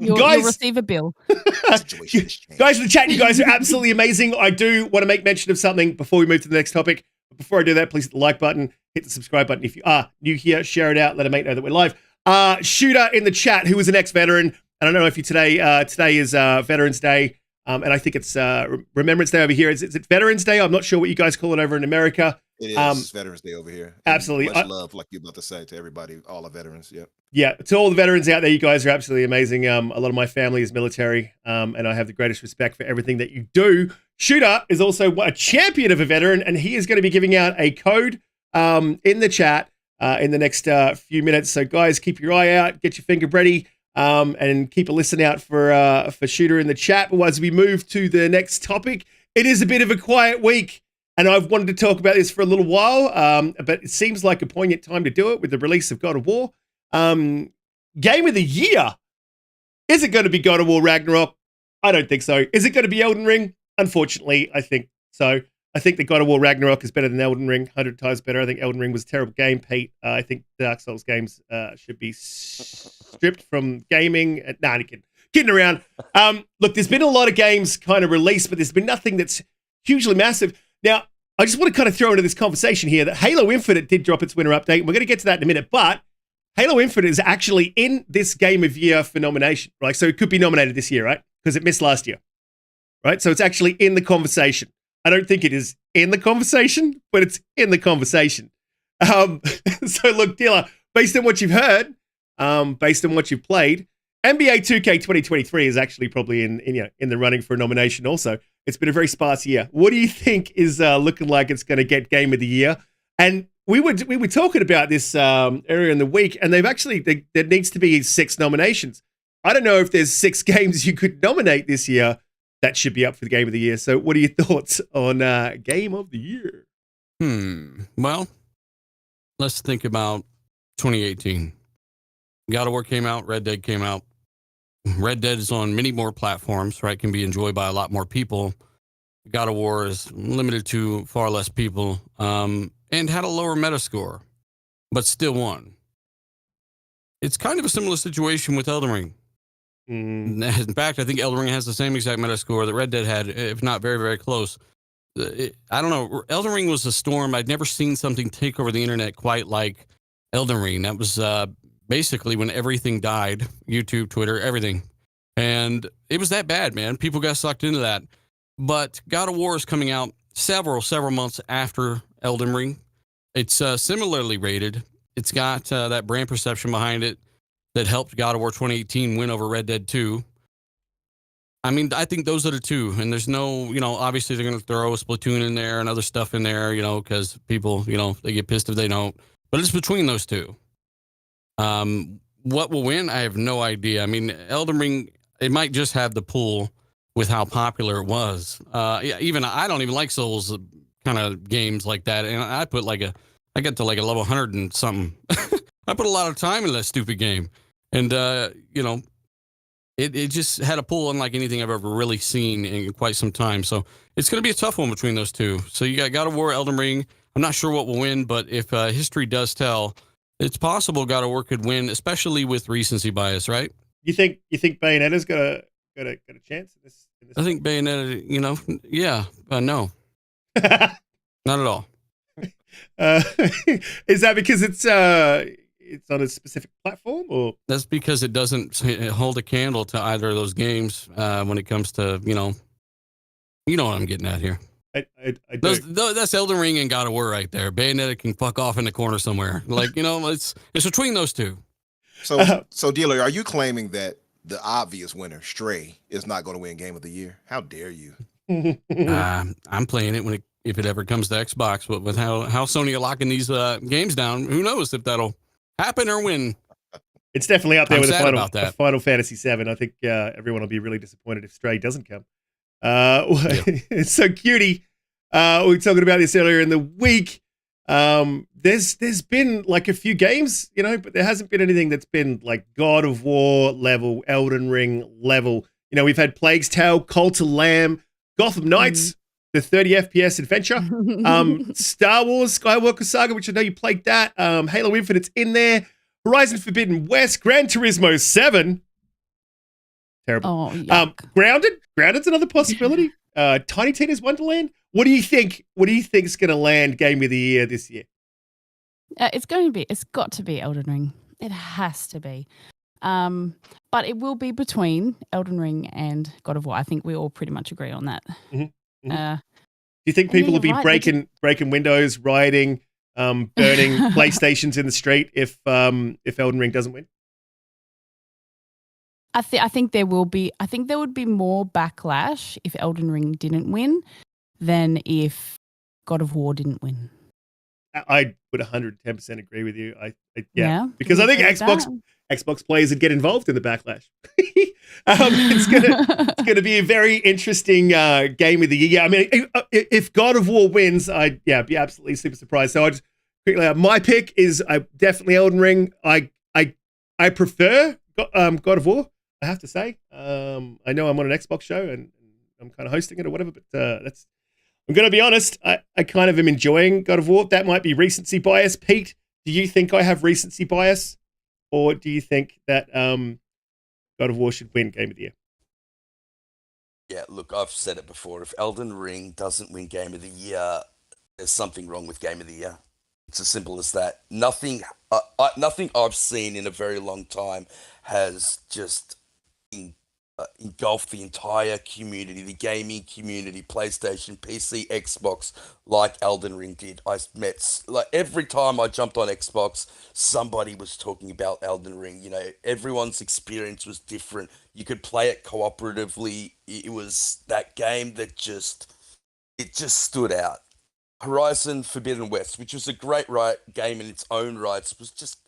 You'll Guys, receive a bill. Situation has changed. guys in the chat, you guys are absolutely amazing. I do want to make mention of something before we move to the next topic. But before I do that, please hit the like button, hit the subscribe button. If you are new here, share it out, let a mate know that we're live. Shooter in the chat, who is an ex-veteran. I don't know if you today is Veterans Day. And I think it's Remembrance Day over here. Is it Veterans Day? I'm not sure what you guys call it over in America. It is Veterans Day over here. And Absolutely. much love, like you're about to say, to everybody, all the veterans. Yep. Yeah, to all the veterans out there, you guys are absolutely amazing. A lot of my family is military, and I have the greatest respect for everything that you do. Shooter is also a champion of a veteran, and he is going to be giving out a code in the chat in the next few minutes. So, guys, keep your eye out, get your finger ready, and keep a listen out for Shooter in the chat. But as we move to the next topic, it is a bit of a quiet week. And I've wanted to talk about this for a little while, but it seems like a poignant time to do it with the release of God of War. Game of the year. Is it going to be God of War Ragnarok? I don't think so. Is it going to be Elden Ring? Unfortunately, I think so. I think that God of War Ragnarok is better than Elden Ring, 100 times better. I think Elden Ring was a terrible game, Pete. I think Dark Souls games should be stripped from gaming. Nah, kidding around. Look, there's been a lot of games kind of released, but there's been nothing that's hugely massive. Now, I just want to kind of throw into this conversation here that Halo Infinite did drop its winter update. We're going to get to that in a minute, but Halo Infinite is actually in this Game of Year for nomination, right? So it could be nominated this year, right? Because it missed last year, right? So it's actually in the conversation. I don't think it is in the conversation, but it's in the conversation. So look, Dealer, based on what you've heard, based on what you've played, NBA 2K 2023 is actually probably in the running for a nomination also. It's been a very sparse year. What do you think is looking like it's going to get Game of the Year? And we were talking about this earlier in the week, and there needs to be 6 nominations. I don't know if there's 6 games you could nominate this year that should be up for the Game of the Year. So what are your thoughts on Game of the Year? Well, let's think about 2018. God of War came out, Red Dead came out. Red Dead is on many more platforms, right? Can be enjoyed by a lot more people. God of War is limited to far less people, and had a lower Metascore, but still won. It's kind of a similar situation with Elden Ring. In fact, I think Elden Ring has the same exact Metascore that Red Dead had, if not very, very close. I don't know. Elden Ring was a storm. I'd never seen something take over the internet quite like Elden Ring. That was basically when everything died. YouTube, Twitter, everything. And it was that bad, man. People got sucked into that. But God of War is coming out several months after Elden Ring. It's similarly rated. It's got that brand perception behind it that helped God of War 2018 win over Red Dead 2. I mean, I think those are the two. And there's no, obviously they're going to throw a Splatoon in there and other stuff in there, because people, they get pissed if they don't. But it's between those two. What will win? I have no idea. I mean, Elden Ring, it might just have the pull with how popular it was. Even I don't even like Souls kind of games like that. And I got to like a level 100 and something. I put a lot of time in that stupid game. And, it just had a pull unlike anything I've ever really seen in quite some time. So it's going to be a tough one between those two. So you got God of War, Elden Ring. I'm not sure what will win, but if history does tell, it's possible God of War could win, especially with recency bias, right? You think Bayonetta's got a chance in this? I think Bayonetta, no. Not at all. Is that because it's on a specific platform, or that's because it doesn't hold a candle to either of those games when it comes to you know what I'm getting at here. I do. That's Elden Ring and God of War right there. Bayonetta can fuck off in the corner somewhere. Like it's between those two. So Dealer, are you claiming that the obvious winner, Stray, is not going to win Game of the Year? How dare you? I'm playing it if it ever comes to Xbox, but with how Sony are locking these games down, who knows if that'll happen or win. It's definitely up there with the Final Fantasy VII. I think everyone will be really disappointed if Stray doesn't come. So Cutie, we were talking about this earlier in the week. There's been like a few games, but there hasn't been anything that's been like God of War level, Elden Ring level. We've had Plague's Tale, Cult of Lamb, Gotham Knights, the 30 FPS adventure, Star Wars Skywalker Saga, which I know you played that, Halo Infinite's in there, Horizon Forbidden West, Gran Turismo 7. Terrible. Oh, yuck. Grounded's another possibility. Tiny Tina's Wonderland. What do you think? What do you think is going to land Game of the Year this year? It's got to be Elden Ring. It has to be. But it will be between Elden Ring and God of War. I think we all pretty much agree on that. Mm-hmm. Do you think people will be breaking windows, rioting, burning PlayStations in the street if Elden Ring doesn't win? I think there will be. I think there would be more backlash if Elden Ring didn't win than if God of War didn't win. I would 110% agree with you. Yeah, because I think Xbox players would get involved in the backlash. It's gonna be a very interesting game of the year. I mean, if God of War wins, I'd be absolutely super surprised. So I just quickly, my pick is definitely Elden Ring. I prefer God of War. I have to say. I know I'm on an Xbox show and I'm kind of hosting it or whatever, but I'm going to be honest. I kind of am enjoying God of War. That might be recency bias. Pete, do you think I have recency bias? Or do you think that God of War should win Game of the Year? Yeah, look, I've said it before. If Elden Ring doesn't win Game of the Year, there's something wrong with Game of the Year. It's as simple as that. Nothing I've seen in a very long time has just engulfed the entire community, the gaming community, PlayStation, PC, Xbox, like Elden Ring did. I met, like, every time I jumped on Xbox, somebody was talking about Elden Ring. Everyone's experience was different. You could play it cooperatively. It was that game that just stood out. Horizon Forbidden West, which was a great game in its own rights, was just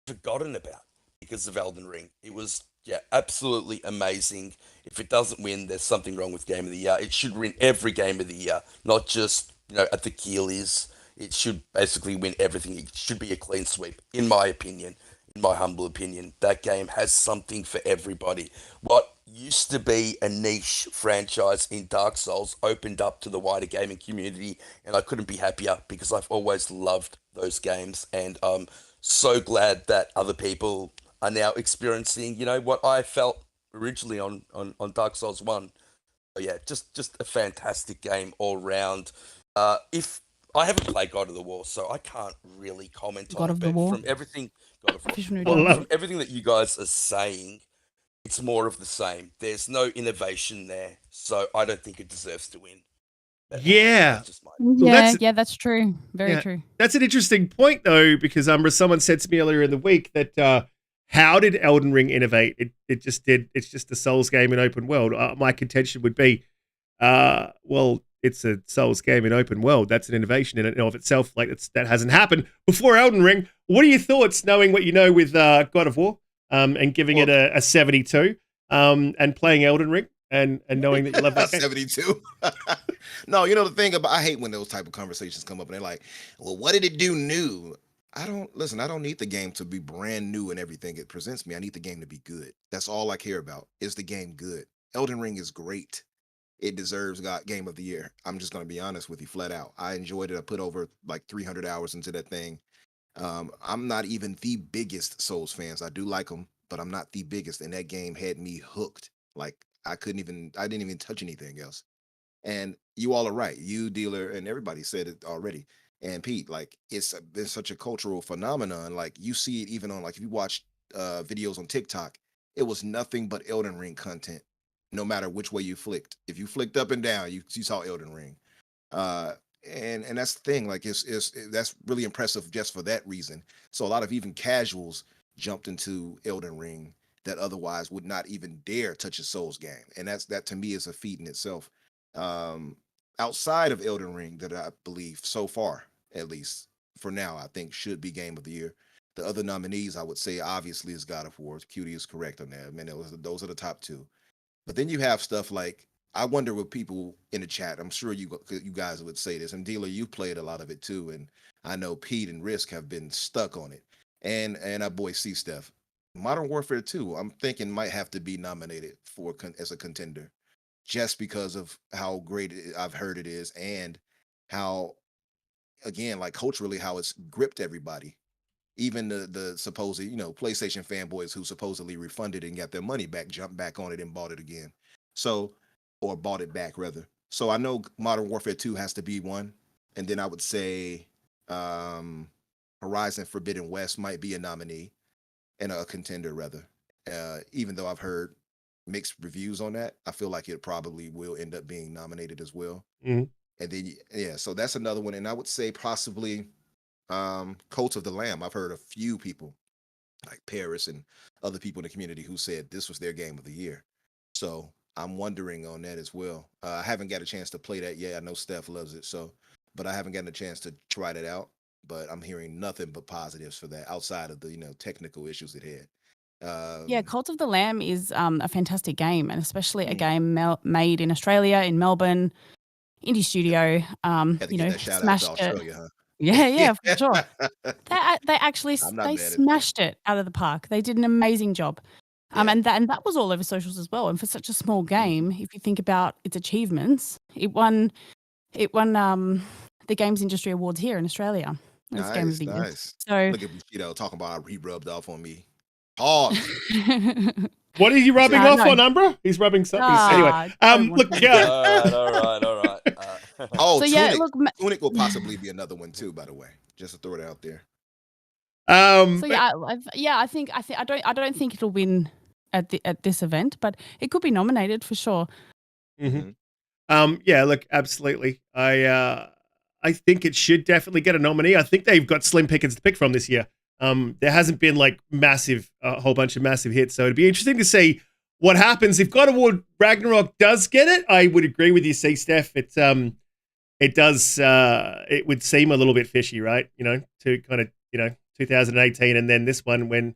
forgotten about because of Elden Ring. It was absolutely amazing. If it doesn't win, there's something wrong with Game of the Year. It should win every Game of the Year, not just at the Keeleys. It should basically win everything. It should be a clean sweep, in my opinion. In my humble opinion, that game has something for everybody. What used to be a niche franchise in Dark Souls opened up to the wider gaming community, and I couldn't be happier because I've always loved those games, and I'm so glad that other people are now experiencing, what I felt originally on Dark Souls 1. So yeah, just a fantastic game all round. If I haven't played God of the War, so I can't really comment God on it. of the But War? from everything, God of War, Official new I love from everything that you guys are saying, it's more of the same. There's no innovation there, so I don't think it deserves to win. But, Yeah. that's just my. Well, That's true. Very Yeah. true. That's an interesting point, though, because Umbra, someone said to me earlier in the week that how did Elden Ring innovate? It just did. It's just a Souls game in open world. My contention would be, well, it's a Souls game in open world. That's an innovation in and of itself. Like that hasn't happened before Elden Ring. What are your thoughts, knowing what you know with God of War, and giving it a 72, and playing Elden Ring? And knowing that you love that game. 72. No, you know the thing about, I hate when those type of conversations come up and they're like, well, what did it do new? I don't need the game to be brand new and everything it presents me. I need the game to be good. That's all I care about. Is the game good? Elden Ring is great. It deserves game of the year. I'm just going to be honest with you flat out. I enjoyed it. I put over like 300 hours into that thing. I'm not even the biggest Souls fans. I do like them, but I'm not the biggest. And that game had me hooked. Like I didn't even touch anything else. And you all are right. You, Dealer, and everybody said it already. And Pete, like it's been such a cultural phenomenon. Like you see it even on, like, if you watch videos on TikTok, it was nothing but Elden Ring content, no matter which way you flicked. If you flicked up and down, you saw Elden Ring. And that's the thing. Like that's really impressive just for that reason. So a lot of even casuals jumped into Elden Ring that otherwise would not even dare touch a Souls game. And that to me is a feat in itself. Outside of Elden Ring, that I believe so far, at least for now, I think should be game of the year. The other nominees, I would say, obviously, is God of War. QT is correct on that. I mean, those are the top two. But then you have stuff like, I wonder what people in the chat, I'm sure you guys would say this, and Dealer, you played a lot of it too, and I know Pete and Risk have been stuck on it, and our boy C Steph. Modern Warfare 2, I'm thinking might have to be nominated as a contender, just because of how great I've heard it is, and how, again, like culturally, how it's gripped everybody. Even the supposed, PlayStation fanboys who supposedly refunded and got their money back, jumped back on it and bought it again. So, or bought it back rather. So I know Modern Warfare 2 has to be one, and then I would say Horizon Forbidden West might be a nominee and a contender rather. Even though I've heard mixed reviews on that, I feel like it probably will end up being nominated as well. Mm-hmm. And then so that's another one. And I would say possibly Cult of the Lamb. I've heard a few people like Paris and other people in the community who said this was their game of the year. So I'm wondering on that as well. I haven't got a chance to play that yet. I know Steph loves it, but I haven't gotten a chance to try that out. But I'm hearing nothing but positives for that outside of the technical issues it had. Yeah, Cult of the Lamb is a fantastic game, and especially a game made in Australia, in Melbourne, indie studio. Had to get that shout out to Australia, huh? Yeah, for sure. They actually they smashed it out of the park. They did an amazing job. And that was all over socials as well. And for such a small game, if you think about its achievements, it won the Games Industry Awards here in Australia. Game of the Year. So look at Bushido talking about how he rubbed off on me. Pause. What are you rubbing off on, Umbra? He's rubbing something. Anyway, look. All right. So Tunic will possibly be another one too. By the way, just to throw it out there. I don't think it'll win at this event, but it could be nominated for sure. Mm-hmm. Look, absolutely. I think it should definitely get a nominee. I think they've got slim pickings to pick from this year. There hasn't been like a whole bunch of massive hits. So it'd be interesting to see what happens if God of War Ragnarok does get it. I would agree with you, C Steph. It does. It would seem a little bit fishy, right? To kind of 2018, and then this one when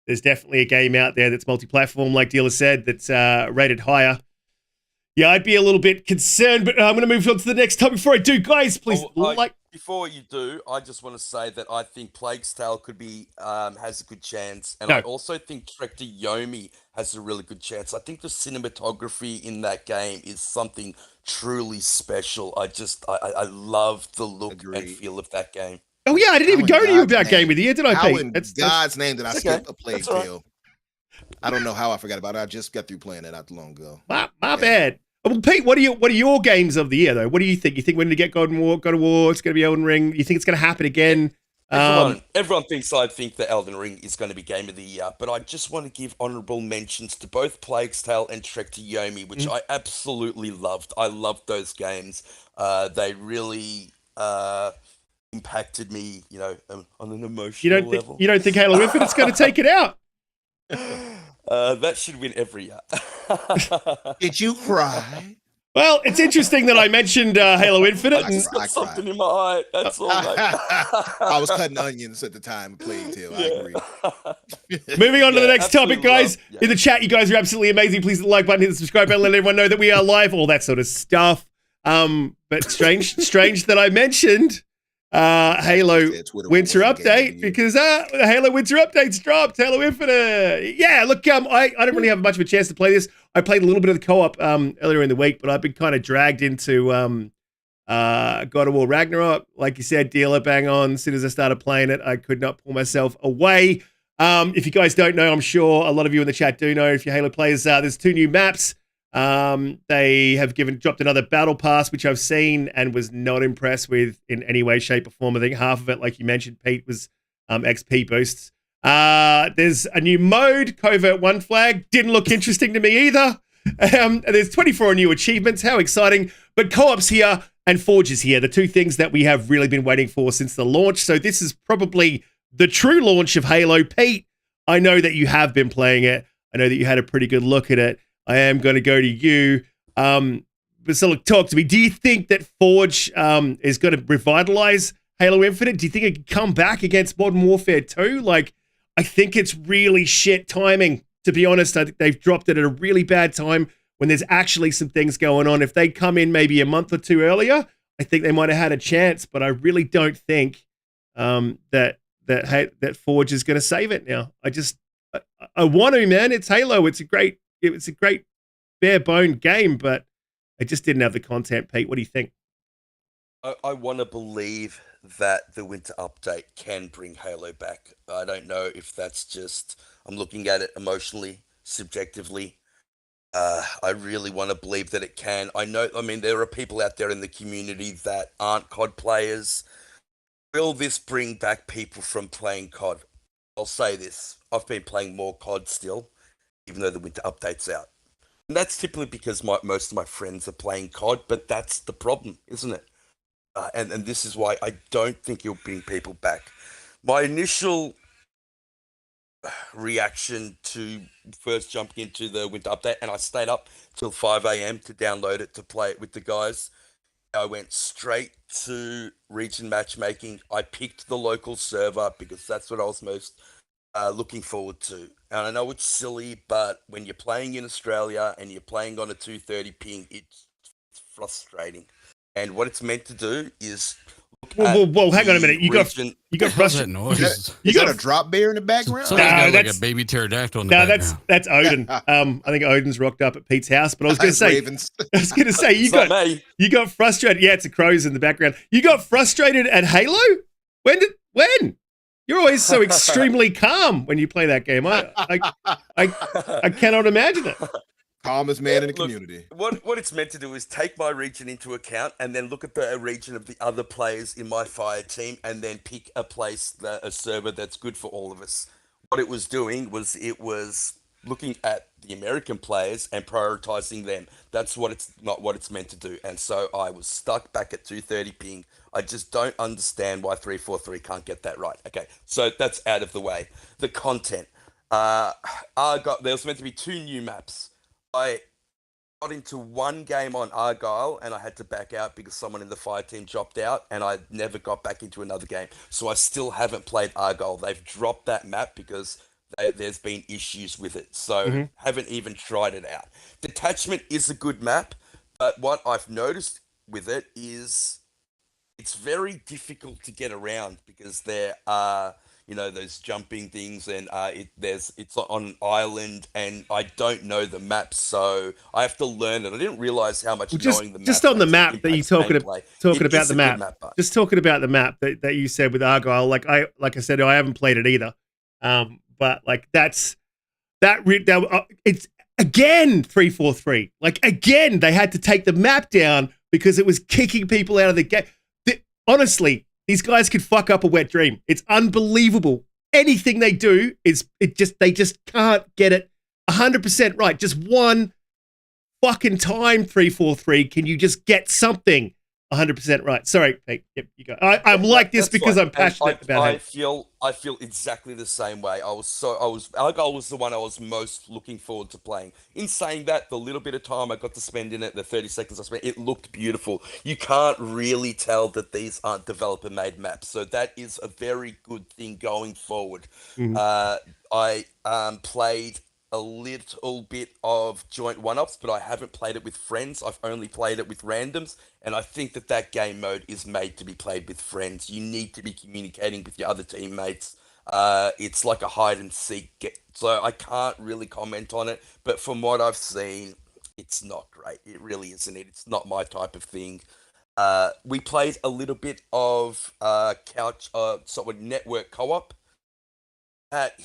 there's definitely a game out there that's multi-platform, like Dealer said, that's rated higher. Yeah, I'd be a little bit concerned, but I'm going to move on to the next topic. Before I do, guys, please Before you do, I just want to say that I think Plague's Tale could be has a good chance, and I also think Director Yomi has a really good chance. I think the cinematography in that game is something truly special. I love the look and feel of that game. Oh yeah, I didn't even go to you about Game of the Year, did I, Pete? In God's name did I skip a Plague Tale? I don't know how I forgot about it. I just got through playing it not too long ago. My bad. Well, Pete, what are your games of the year though? What do you think? You think we're going to get God of War? It's going to be Elden Ring. You think it's going to happen again? Everyone thinks I think that Elden Ring is going to be Game of the Year, but I just want to give honourable mentions to both Plague's Tale and Trek to Yomi, which I absolutely loved. I loved those games. They really impacted me, on an emotional level. You don't think Halo Infinite's going to take it out? That should win every year. Did you cry? Well, it's interesting that I mentioned Halo Infinite. I just got something in my eye. That's all. Mate. I was cutting onions at the time of Plague Tale. I agree. Moving on to the next topic, guys. In the chat, you guys are absolutely amazing. Please hit the like button, hit the subscribe button, let everyone know that we are live, all that sort of stuff. But strange that I mentioned Halo Winter Update because the Halo Winter Update's dropped. Halo Infinite. Yeah, look, I don't really have much of a chance to play this. I played a little bit of the co-op earlier in the week, but I've been kind of dragged into God of War Ragnarok. Like you said, dealer, bang on. As soon as I started playing it, I could not pull myself away. If you guys don't know, I'm sure a lot of you in the chat do know. If you're Halo players, there's 2 new maps. They have dropped another battle pass, which I've seen and was not impressed with in any way, shape, or form. I think half of it, like you mentioned, Pete, was XP boosts. There's a new mode, Covert 1 flag. Didn't look interesting to me either. And there's 24 new achievements. How exciting. But co-op's here and Forge is here. The 2 things that we have really been waiting for since the launch. So this is probably the true launch of Halo. Pete, I know that you have been playing it. I know that you had a pretty good look at it. I am going to go to you. But so look, talk to me. Do you think that Forge is going to revitalize Halo Infinite? Do you think it can come back against Modern Warfare 2? I think it's really shit timing, to be honest. I think they've dropped it at a really bad time when there's actually some things going on. If they'd come in maybe a month or 2 earlier, I think they might have had a chance, but I really don't think that Forge is going to save it now. I want to, man. It's Halo. It's a great bare bone game, but I just didn't have the content. Pete, what do you think? I want to believe that the winter update can bring Halo back. I don't know if that's just, I'm looking at it emotionally, subjectively. I really want to believe that it can. There are people out there in the community that aren't COD players. Will this bring back people from playing COD? I'll say this. I've been playing more COD still, even though the winter update's out. And that's typically because most of my friends are playing COD, but that's the problem, isn't it? And this is why I don't think you'll bring people back. My initial reaction to first jumping into the winter update, and I stayed up till 5 a.m. to download it to play it with the guys. I went straight to region matchmaking. I picked the local server because that's what I was most looking forward to. And I know it's silly, but when you're playing in Australia and you're playing on a 230 ping, it's frustrating. And what it's meant to do is Whoa, hang on a minute. You got frustrated. Noise? You got a drop bear in the background? No, like a baby pterodactyl in the background. That's Odin. I think Odin's rocked up at Pete's house, but I was going to say you got frustrated. Yeah, it's a crows in the background. You got frustrated at Halo? When? You're always so extremely calm when you play that game. I cannot imagine it. Calmest man in the community. What it's meant to do is take my region into account and then look at the region of the other players in my fire team and then pick a server that's good for all of us. What it was doing was it was looking at the American players and prioritizing them. That's not what it's meant to do. And so I was stuck back at 230 ping. I just don't understand why 343 can't get that right. Okay, so that's out of the way. The content. There was meant to be 2 new maps. I got into one game on Argyle and I had to back out because someone in the fire team dropped out and I never got back into another game. So I still haven't played Argyle. They've dropped that map because there's been issues with it. So haven't even tried it out. Detachment is a good map, but what I've noticed with it is it's very difficult to get around because there are those jumping things and it's on an island and I don't know the map, so I have to learn it. I didn't realize how much knowing the map. Just on the map that you talking about the map. Just talking about the map that you said with Argyle. Like I said, I haven't played it either. But like it's again 343. Like again, they had to take the map down because it was kicking people out of the game. Honestly, these guys could fuck up a wet dream. It's unbelievable. Anything they do they just can't get it 100% right. Just one fucking time, 343. Can you just get something 100% right? Sorry, Pete. Yep, you go. I'm like this because I'm passionate about it. I feel exactly the same way. Argyle was the one I was most looking forward to playing. In saying that, the little bit of time I got to spend in it, the 30 seconds I spent, it looked beautiful. You can't really tell that these aren't developer-made maps, so that is a very good thing going forward. I played a little bit of joint one-ups, but I haven't played it with friends. I've only played it with randoms, and I think that game mode is made to be played with friends. You need to be communicating with your other teammates. It's like a hide and seek, so I can't really comment on it, but from what I've seen, it's not great. It really isn't. It's not my type of thing. We played a little bit of network co-op. That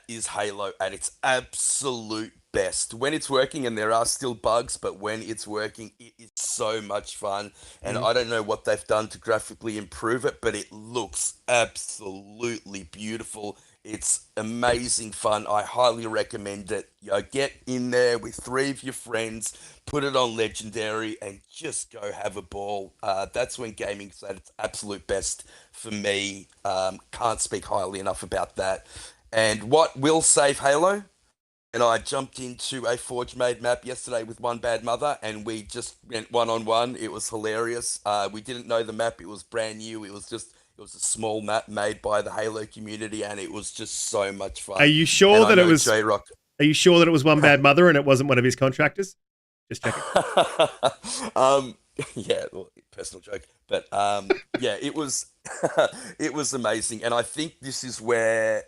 is Halo at its absolute best. When it's working, and there are still bugs, but when it's working, it is so much fun. And I don't know what they've done to graphically improve it, but it looks absolutely beautiful. It's amazing fun. I highly recommend it. Get in there with 3 of your friends, put it on Legendary, and just go have a ball. That's when gaming's at its absolute best for me. Can't speak highly enough about that. And what will save Halo? And I jumped into a Forge made map yesterday with One Bad Mother, and we just went one-on-one. It was hilarious. We didn't know the map. It was brand new. It was a small map made by the Halo community, and it was just so much fun. Are you sure that it was J-Rock? Are you sure that it was One Bad Mother and it wasn't one of his contractors? Just checking. Yeah, well, personal joke, but yeah, it was it was amazing, and I think this is where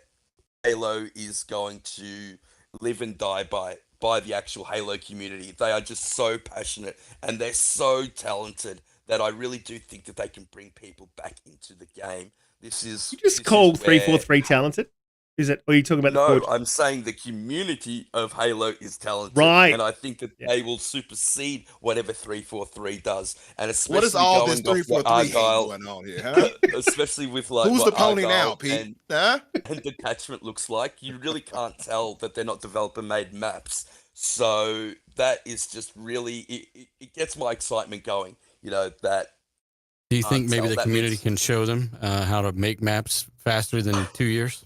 Halo is going to live and die by the actual Halo community. They are just so passionate and they're so talented that I really do think that they can bring people back into the game. You just called 343 talented? Is it? Or are you talking about the Forge? No, I'm saying the community of Halo is talented. Right. And I think that they will supersede whatever 343 does. And especially what is all going this 343 going on here, huh? Especially with like who's what the pony Argyle now, Pete? and Detachment looks like. You really can't tell that they're not developer-made maps. So that is just really it gets my excitement going. That. Do you think maybe the community can show them how to make maps faster than 2 years?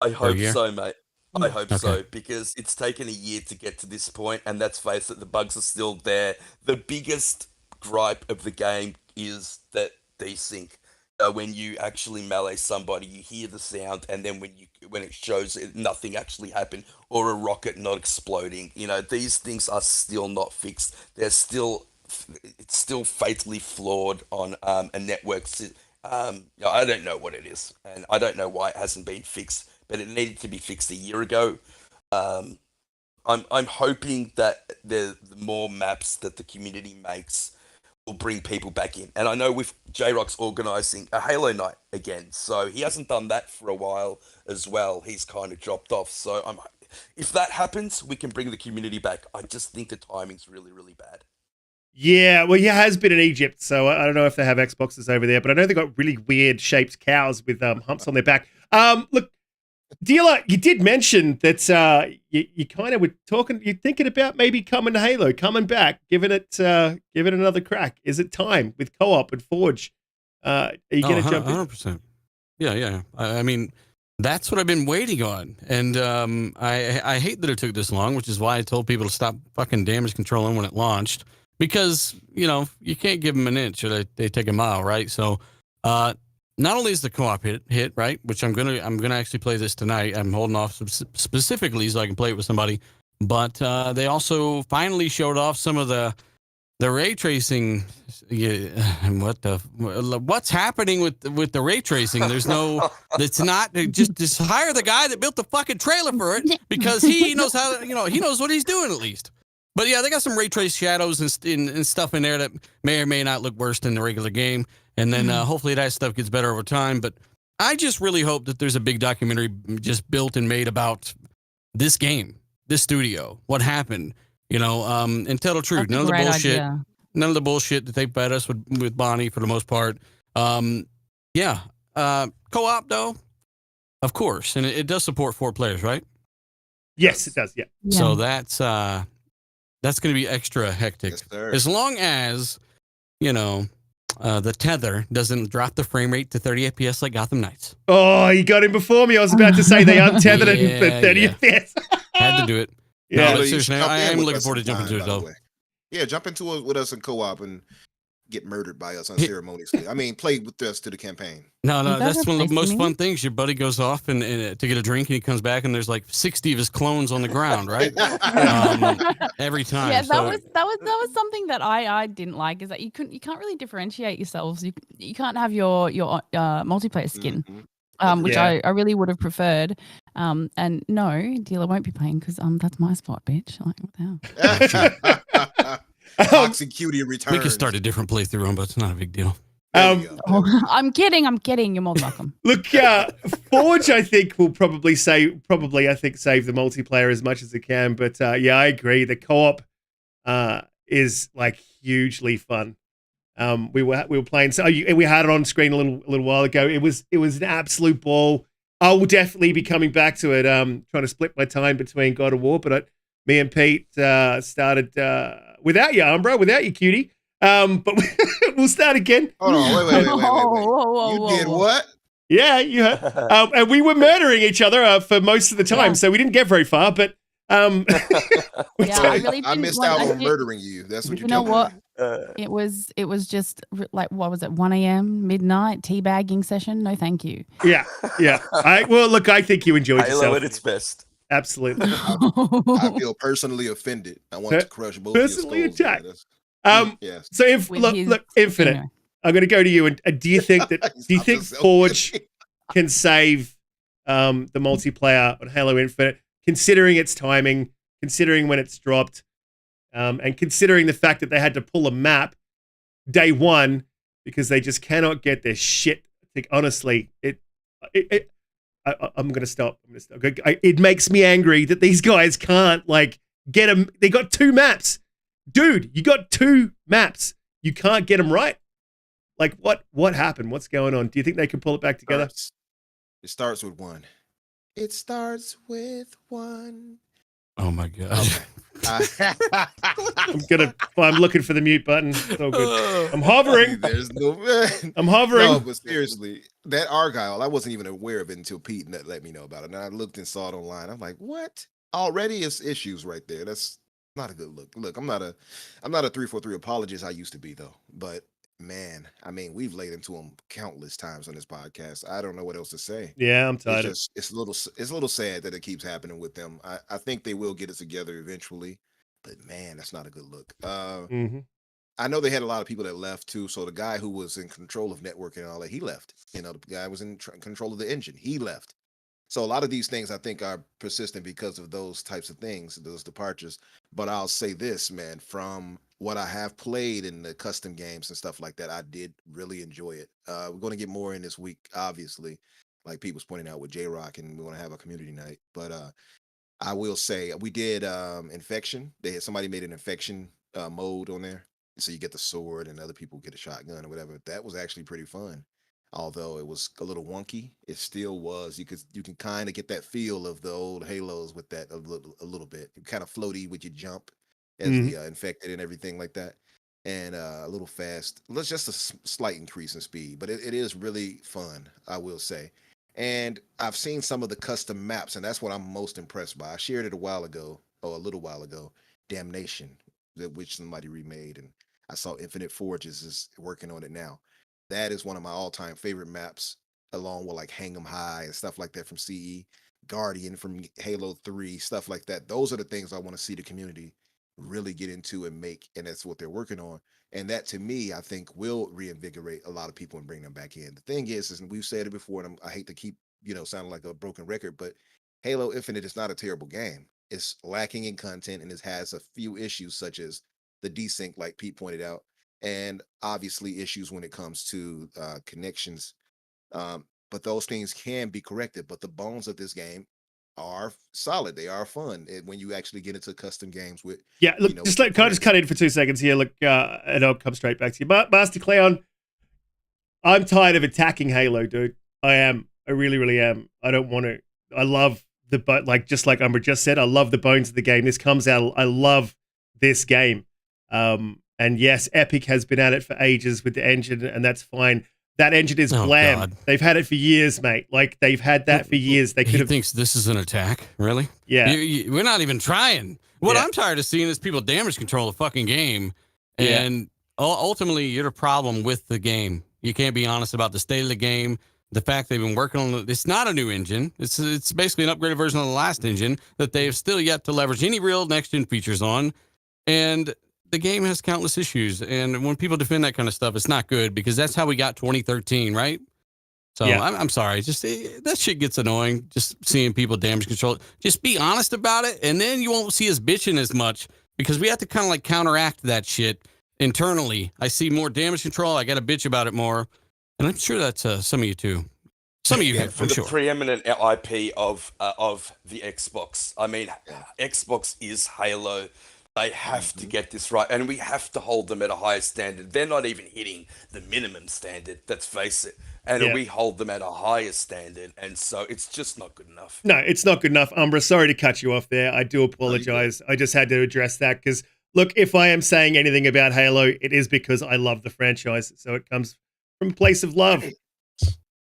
I hope so, mate. I hope so, because it's taken a year to get to this point, and let's face it, the bugs are still there. The biggest gripe of the game is that desync. When you actually melee somebody, you hear the sound, and then when it shows it, nothing actually happened, or a rocket not exploding. These things are still not fixed. It's still fatally flawed on a network. I don't know what it is, and I don't know why it hasn't been fixed, but it needed to be fixed a year ago. I'm hoping that the more maps that the community makes will bring people back in. And I know with J-Rock's organising a Halo night again, so he hasn't done that for a while as well. He's kind of dropped off. So if that happens, we can bring the community back. I just think the timing's really, really bad. Yeah, well, he has been in Egypt, so I don't know if they have Xboxes over there, but I know they got really weird shaped cows with humps on their back. Look, Dealer, you did mention that you kind of were you're thinking about maybe coming to Halo, coming back, giving it another crack. Is it time with co-op and Forge? Are you going to jump in? 100%. Yeah. I mean, that's what I've been waiting on, and I hate that it took this long, which is why I told people to stop fucking damage controlling when it launched. Because, you can't give them an inch or they take a mile, right? So, not only is the co-op hit, right? Which I'm gonna actually play this tonight. I'm holding off specifically so I can play it with somebody. But they also finally showed off some of the ray tracing. What's happening with the ray tracing? There's no. It's not just hire the guy that built the fucking trailer for it because he knows how. He knows what he's doing at least. But yeah, they got some ray trace shadows and stuff in there that may or may not look worse than the regular game. And then hopefully that stuff gets better over time. But I just really hope that there's a big documentary just built and made about this game. this studio? What happened? You know, and tell the truth. That's a None of the great bullshit. idea. None of the bullshit that they fed us with Bonnie for the most part. Yeah. Co-op though, of course, and it does support 4 players, right? Yes, it does. Yeah. Yeah. So that's going to be extra hectic. Yes, sir. As long as, you know, the tether doesn't drop the frame rate to 30 FPS like Gotham Knights. Oh, you got him before me. I was about to say they untethered it Yeah, for 30 yeah. FPS. Had to do it. Yeah. No, Taylor, but you seriously, should jump I in am with looking us forward to jumping sometime, into it by the though. way. Yeah, jump into it with us in co-op and get murdered by us unceremoniously. I mean, play with us to the campaign. No, You that's guys one of the are most facing fun me? things. Your buddy goes off and to get a drink, and he comes back, and there's like 60 of his clones on the ground, right? Every time. Yeah, that So- was something that I didn't like, is that you can't really differentiate yourselves. You can't have your multiplayer skin, Mhm. which Yeah. I really would have preferred. And no, dealer won't be playing because that's my spot, bitch. Like, what the hell? Toxic cutie returns. we can start a different playthrough, but it's not a big deal. There we go. Oh, I'm kidding. You're more than welcome. Look, Forge, I think, will probably save the multiplayer as much as it can. But yeah, I agree. The co-op is like hugely fun. We were playing, so we had it on screen a little while ago. It was an absolute ball. I will definitely be coming back to it. Trying to split my time between God of War, but me and Pete started without you, Umbra, without you, cutie. But we'll start again. Hold on, wait. Whoa, You did what? Yeah, you heard. And we were murdering each other for most of the time, Yeah. so we didn't get very far. But Yeah, I really I didn't missed want- out I on did- murdering you. That's what You you're know telling what? me. It was just like, what was it, 1 a.m., midnight, teabagging session? No, thank you. yeah. Well, look, I think you enjoyed Halo yourself. at its best. Absolutely. I feel personally offended. I want to crush both Personally of your skulls. attacked. Yes. So if With look, his- Infinite, anyway. I'm going to go to you. And do you think Stop yourself. Forge can save the multiplayer on Halo Infinite, considering its timing, considering when it's dropped, and considering the fact that they had to pull a map day one because they just cannot get their shit? I think honestly, I'm going to stop. It makes me angry that these guys can't get them. They got 2 maps. Dude, you got 2 maps. You can't get them right. Like, what happened? What's going on? Do you think they can pull it back together? It starts with 1. It starts with 1. Oh my god. I'm looking for the mute button. It's all good. I'm hovering. There's no. I'm hovering. No, but seriously, that Argyle, I wasn't even aware of it until Pete let me know about it. And I looked and saw it online. I'm like, what? Already it's issues right there. That's not a good look. Look, I'm not a 343 apologist. I used to be though, but man, I mean, we've laid into them countless times on this podcast. I don't know what else to say. Yeah, I'm tired. It's a little sad that it keeps happening with them. I think they will get it together eventually, but man, that's not a good look. I know they had a lot of people that left too. So the guy who was in control of networking and all that, he left. You know, the guy was in control of the engine. He left. So a lot of these things I think are persistent because of those types of things, those departures. But I'll say this, man, from what I have played in the custom games and stuff like that, I did really enjoy it. We're going to get more in this week, obviously, like Pete was pointing out with J-Rock, and we want to have a community night. But I will say we did Infection. Somebody made an Infection mode on there. So you get the sword and other people get a shotgun or whatever. That was actually pretty fun. Although it was a little wonky, it still was. You can kind of get that feel of the old Halos with that a little bit. Kind of floaty with your jump as the infected and everything like that, and a little fast. Let's just a slight increase in speed, but it is really fun, I will say. And I've seen some of the custom maps, and that's what I'm most impressed by. I shared it a little while ago. Damnation, which somebody remade, and I saw Infinite Forges is working on it now. That is one of my all-time favorite maps, along with like Hang 'em High and stuff like that from CE, Guardian from Halo 3, stuff like that. Those are the things I want to see the community really get into and make, and that's what they're working on. And that, to me, I think will reinvigorate a lot of people and bring them back in. The thing is, and we've said it before, and I hate to keep sounding like a broken record, but Halo Infinite is not a terrible game. It's lacking in content, and it has a few issues such as the desync, like Pete pointed out, and obviously issues when it comes to connections. But those things can be corrected. But the bones of this game are solid. They are fun when you actually get into custom games with. Yeah, look, You know, just with can I just friends. cut in for 2 seconds here? Look, and I'll come straight back to you. Master Clown, I'm tired of attacking Halo, dude. I am. I really, really am. I don't want to. I love just like Umbra just said, I love the bones of the game. This comes out. I love this game. And yes, Epic has been at it for ages with the engine, and that's fine. That engine is blam. God. They've had it for years, mate. Like they've had that for years. They could He have. thinks this is an attack. Really? Yeah. We're not even trying. What Yeah. I'm tired of seeing is people damage control the fucking game, Yeah. and ultimately you're the problem with the game. You can't be honest about the state of the game. The fact they've been working on it. It's not a new engine. It's basically an upgraded version of the last engine that they have still yet to leverage any real next gen features on, and the game has countless issues. And when people defend that kind of stuff, it's not good because that's how we got 2013, right? So Yeah. I'm sorry. Just that shit gets annoying. Just seeing people damage control. Just be honest about it, and then you won't see us bitching as much because we have to kind of like counteract that shit internally. I see more damage control. I got to bitch about it more, and I'm sure that's some of you too. Some of you have, For I'm the sure. preeminent IP of the Xbox. I mean, Xbox is Halo. They have to get this right, and we have to hold them at a higher standard. They're not even hitting the minimum standard, let's face it. And Yeah. we hold them at a higher standard, and so it's just not good enough. No, it's not good enough. Umbra, sorry to cut you off there. I do apologize. I just had to address that because, look, if I am saying anything about Halo, it is because I love the franchise. So it comes from a place of love.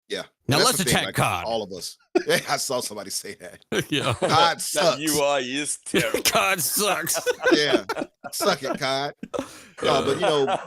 Yeah. Now That's let's the thing, attack like, COD. All of us. I saw somebody say that. Yeah. COD That sucks. UI is terrible. COD sucks. Yeah. Suck it, COD. No, but you know,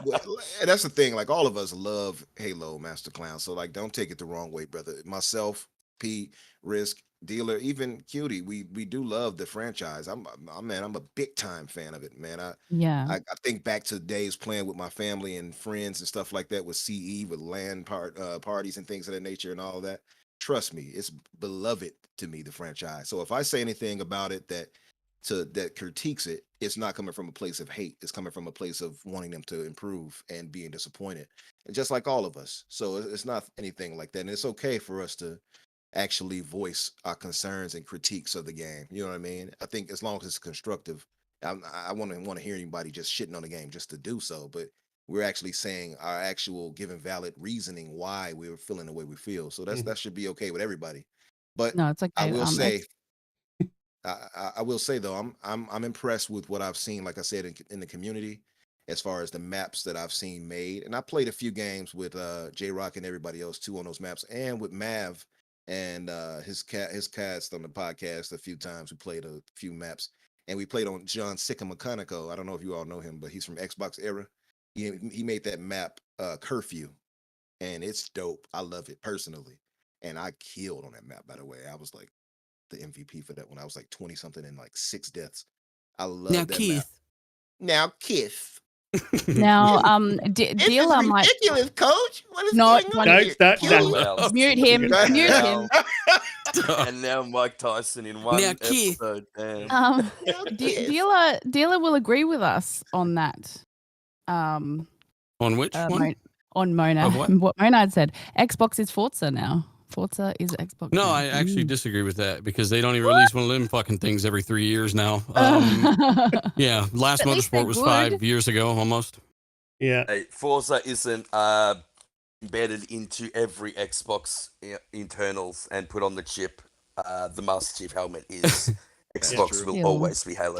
and that's the thing. Like all of us love Halo, Master Clown. So like, don't take it the wrong way, brother. Myself, Pete, Risk, Dealer, even Cutie, we do love the franchise. I'm a big time fan of it, man. Yeah. I think back to days playing with my family and friends and stuff like that with CE, with LAN parties and things of that nature and all that. Trust me, it's beloved to me, the franchise. So if I say anything about it that critiques it, it's not coming from a place of hate. It's coming from a place of wanting them to improve and being disappointed, and just like all of us. So it's not anything like that, and it's okay for us to actually voice our concerns and critiques of the game. You know what I mean? I think as long as it's constructive, I want to hear anybody just shitting on the game just to do so, but we're actually saying our actual giving valid reasoning why we were feeling the way we feel. So that should be okay with everybody. But No, it's okay. I will say, I will say though, I'm impressed with what I've seen. Like I said, in the community, as far as the maps that I've seen made, and I played a few games with J Rock and everybody else too on those maps, and with Mav and his cast on the podcast a few times. We played a few maps, and we played on John Sickamaconico. I don't know if you all know him, but he's from Xbox era. He made that map Curfew, and it's dope. I love it personally, and I killed on that map. By the way, I was like the MVP for that one. I was like 20 something and like 6 deaths. I love Now, that map. Keith. Now, Keith. Now, This is Dealer might ridiculous, Coach. What is No, going on no, here? that- Kill that- me. Well, mute him. Right. Mute now, him. and now Mike Tyson in one Now, Keith. episode. Damn. Now, Keith. Dealer will agree with us on that. On which one? On Mona. Of what? What Monad said. Xbox is Forza now. Forza is Xbox. No, now. I actually disagree with that because they don't even release one of them fucking things every 3 years now. Yeah, last At least Motorsport they're was good. 5 years ago almost. Yeah. Hey, Forza isn't embedded into every Xbox internals and put on the chip. The Master Chief helmet is. Xbox true. will Still. always be Halo.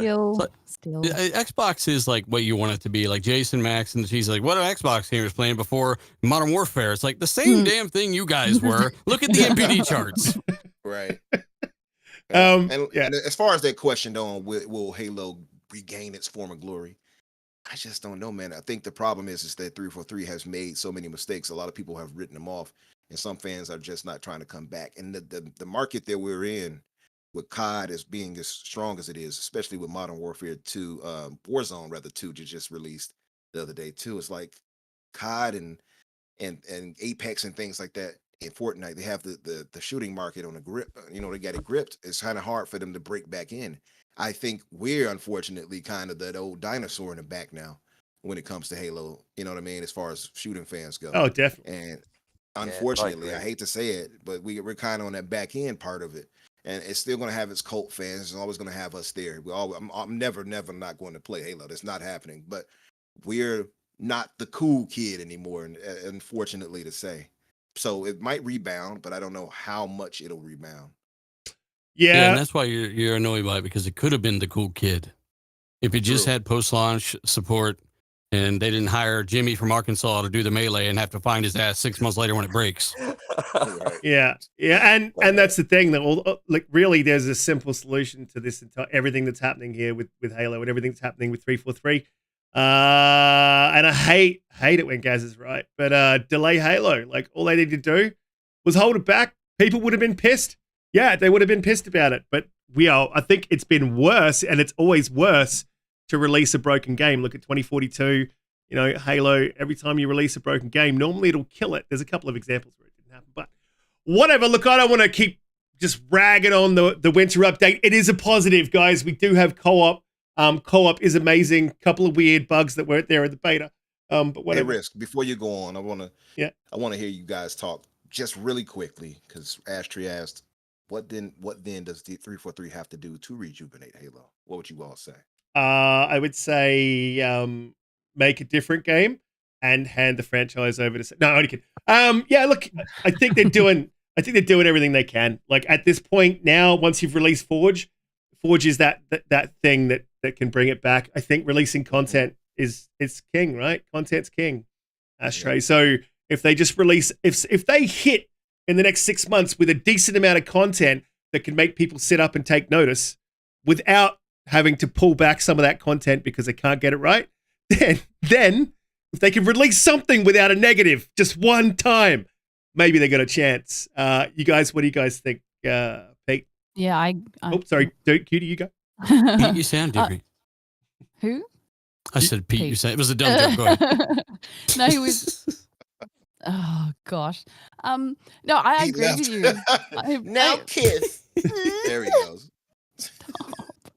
Still. Xbox is like what you want it to be. Like Jason Max and he's like, what are Xbox gamers playing before Modern Warfare? It's like the same damn thing you guys were. Look at the NPD charts. Right. Yeah. And as far as that question though, on will Halo regain its former glory? I just don't know, man. I think the problem is that 343 has made so many mistakes. A lot of people have written them off, and some fans are just not trying to come back. And the market that we're in, with COD as being as strong as it is, especially with Modern Warfare 2, Warzone rather 2 just released the other day too. It's like COD and Apex and things like that. In Fortnite, they have the shooting market on a grip. You know, they got it gripped. It's kind of hard for them to break back in. I think we're unfortunately kind of that old dinosaur in the back now when it comes to Halo. You know what I mean? As far as shooting fans go. Oh, definitely. And unfortunately, agree. I hate to say it, but we're kind of on that back end part of it. and it's still going to have its cult fans. It's always going to have us there. I'm never not going to play Halo. That's not happening. But we're not the cool kid anymore, unfortunately to say. So it might rebound, but I don't know how much it'll rebound. Yeah, and that's why you're annoyed by it, because it could have been the cool kid if it just had post-launch support and they didn't hire Jimmy from Arkansas to do the melee and have to find his ass 6 months later when it breaks. Right. Yeah, and that's the thing that like really there's a simple solution to this entire everything that's happening here with Halo and everything that's happening with 343. And I hate it when Gaz is right, but delay Halo. Like all they need to do was hold it back. People would have been pissed. Yeah, they would have been pissed about it. But I think it's been worse, and it's always worse to release a broken game. Look at 2042. You know, Halo. Every time you release a broken game, normally it'll kill it. There's a couple of examples where it didn't happen, but whatever. Look, I don't want to keep just ragging on the winter update. It is a positive, guys. We do have co-op. Co-op is amazing. Couple of weird bugs that weren't there in the beta. But whatever. Hey, Risk, before you go on, I want to hear you guys talk just really quickly, because Ashtray asked, what then does the 343 have to do to rejuvenate Halo? What would you all say? I would say make a different game and hand the franchise over to. No, only kidding. Yeah, look, I think they're doing everything they can. Like at this point now, once you've released Forge is that thing that can bring it back. I think releasing content is king, right? Content's king, Ashtray. Yeah. So if they just release, if they hit in the next 6 months with a decent amount of content that can make people sit up and take notice without having to pull back some of that content because they can't get it right, then if they can release something without a negative just one time, maybe they got a chance. You guys, what do you guys think, Pete? Yeah, I sorry, Cutie, you go. Pete, you sound different. Who? I said Pete, you sound. It was a dumb joke. Go ahead. No, he was. Oh gosh. No, I agree with you. Now kiss. There he goes.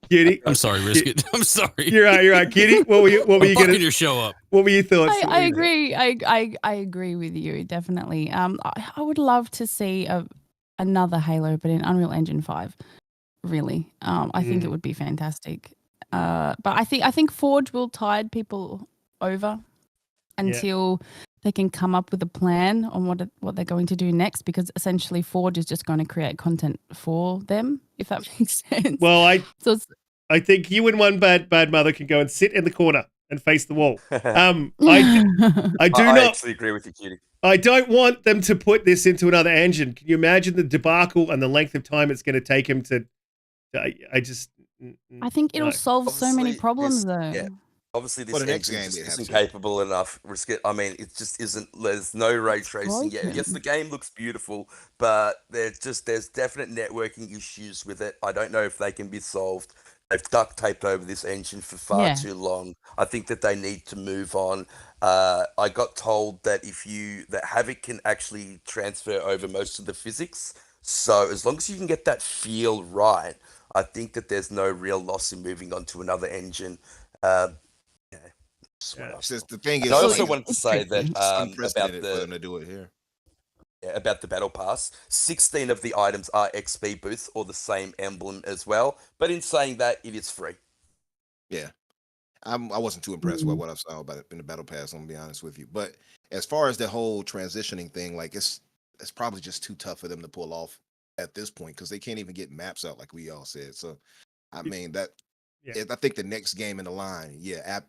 Kitty, I'm sorry, Riskit. I'm sorry. You're right, Kitty. What were you gonna your show up? What were your thoughts? I agree. I agree with you definitely. I would love to see another Halo, but in Unreal Engine 5. Really, I think it would be fantastic. But I think Forge will tide people over until they can come up with a plan on what they're going to do next, because essentially Forge is just going to create content for them, if that makes sense. Well, I think you and one bad mother can go and sit in the corner and face the wall. I actually agree with you, Cutie. I don't want them to put this into another engine. Can you imagine the debacle and the length of time it's going to take him to? I think it'll solve so many problems, though. Yeah. Obviously, this engine isn't capable enough. I mean, it just isn't. There's no ray tracing yet. Yes, the game looks beautiful, but there's definite networking issues with it. I don't know if they can be solved. They've duct taped over this engine for far too long. I think that they need to move on. I got told that that Havoc can actually transfer over most of the physics. So as long as you can get that feel right, I think that there's no real loss in moving on to another engine. The thing is, I also wanted to say that about the battle pass, 16 of the items are XP booths or the same emblem as well. But in saying that, it is free. Yeah, I wasn't too impressed with what I saw about it in the battle pass. I'm gonna be honest with you. But as far as the whole transitioning thing, like it's probably just too tough for them to pull off at this point, because they can't even get maps out like we all said. So, I mean that. Yeah. I think the next game in the line,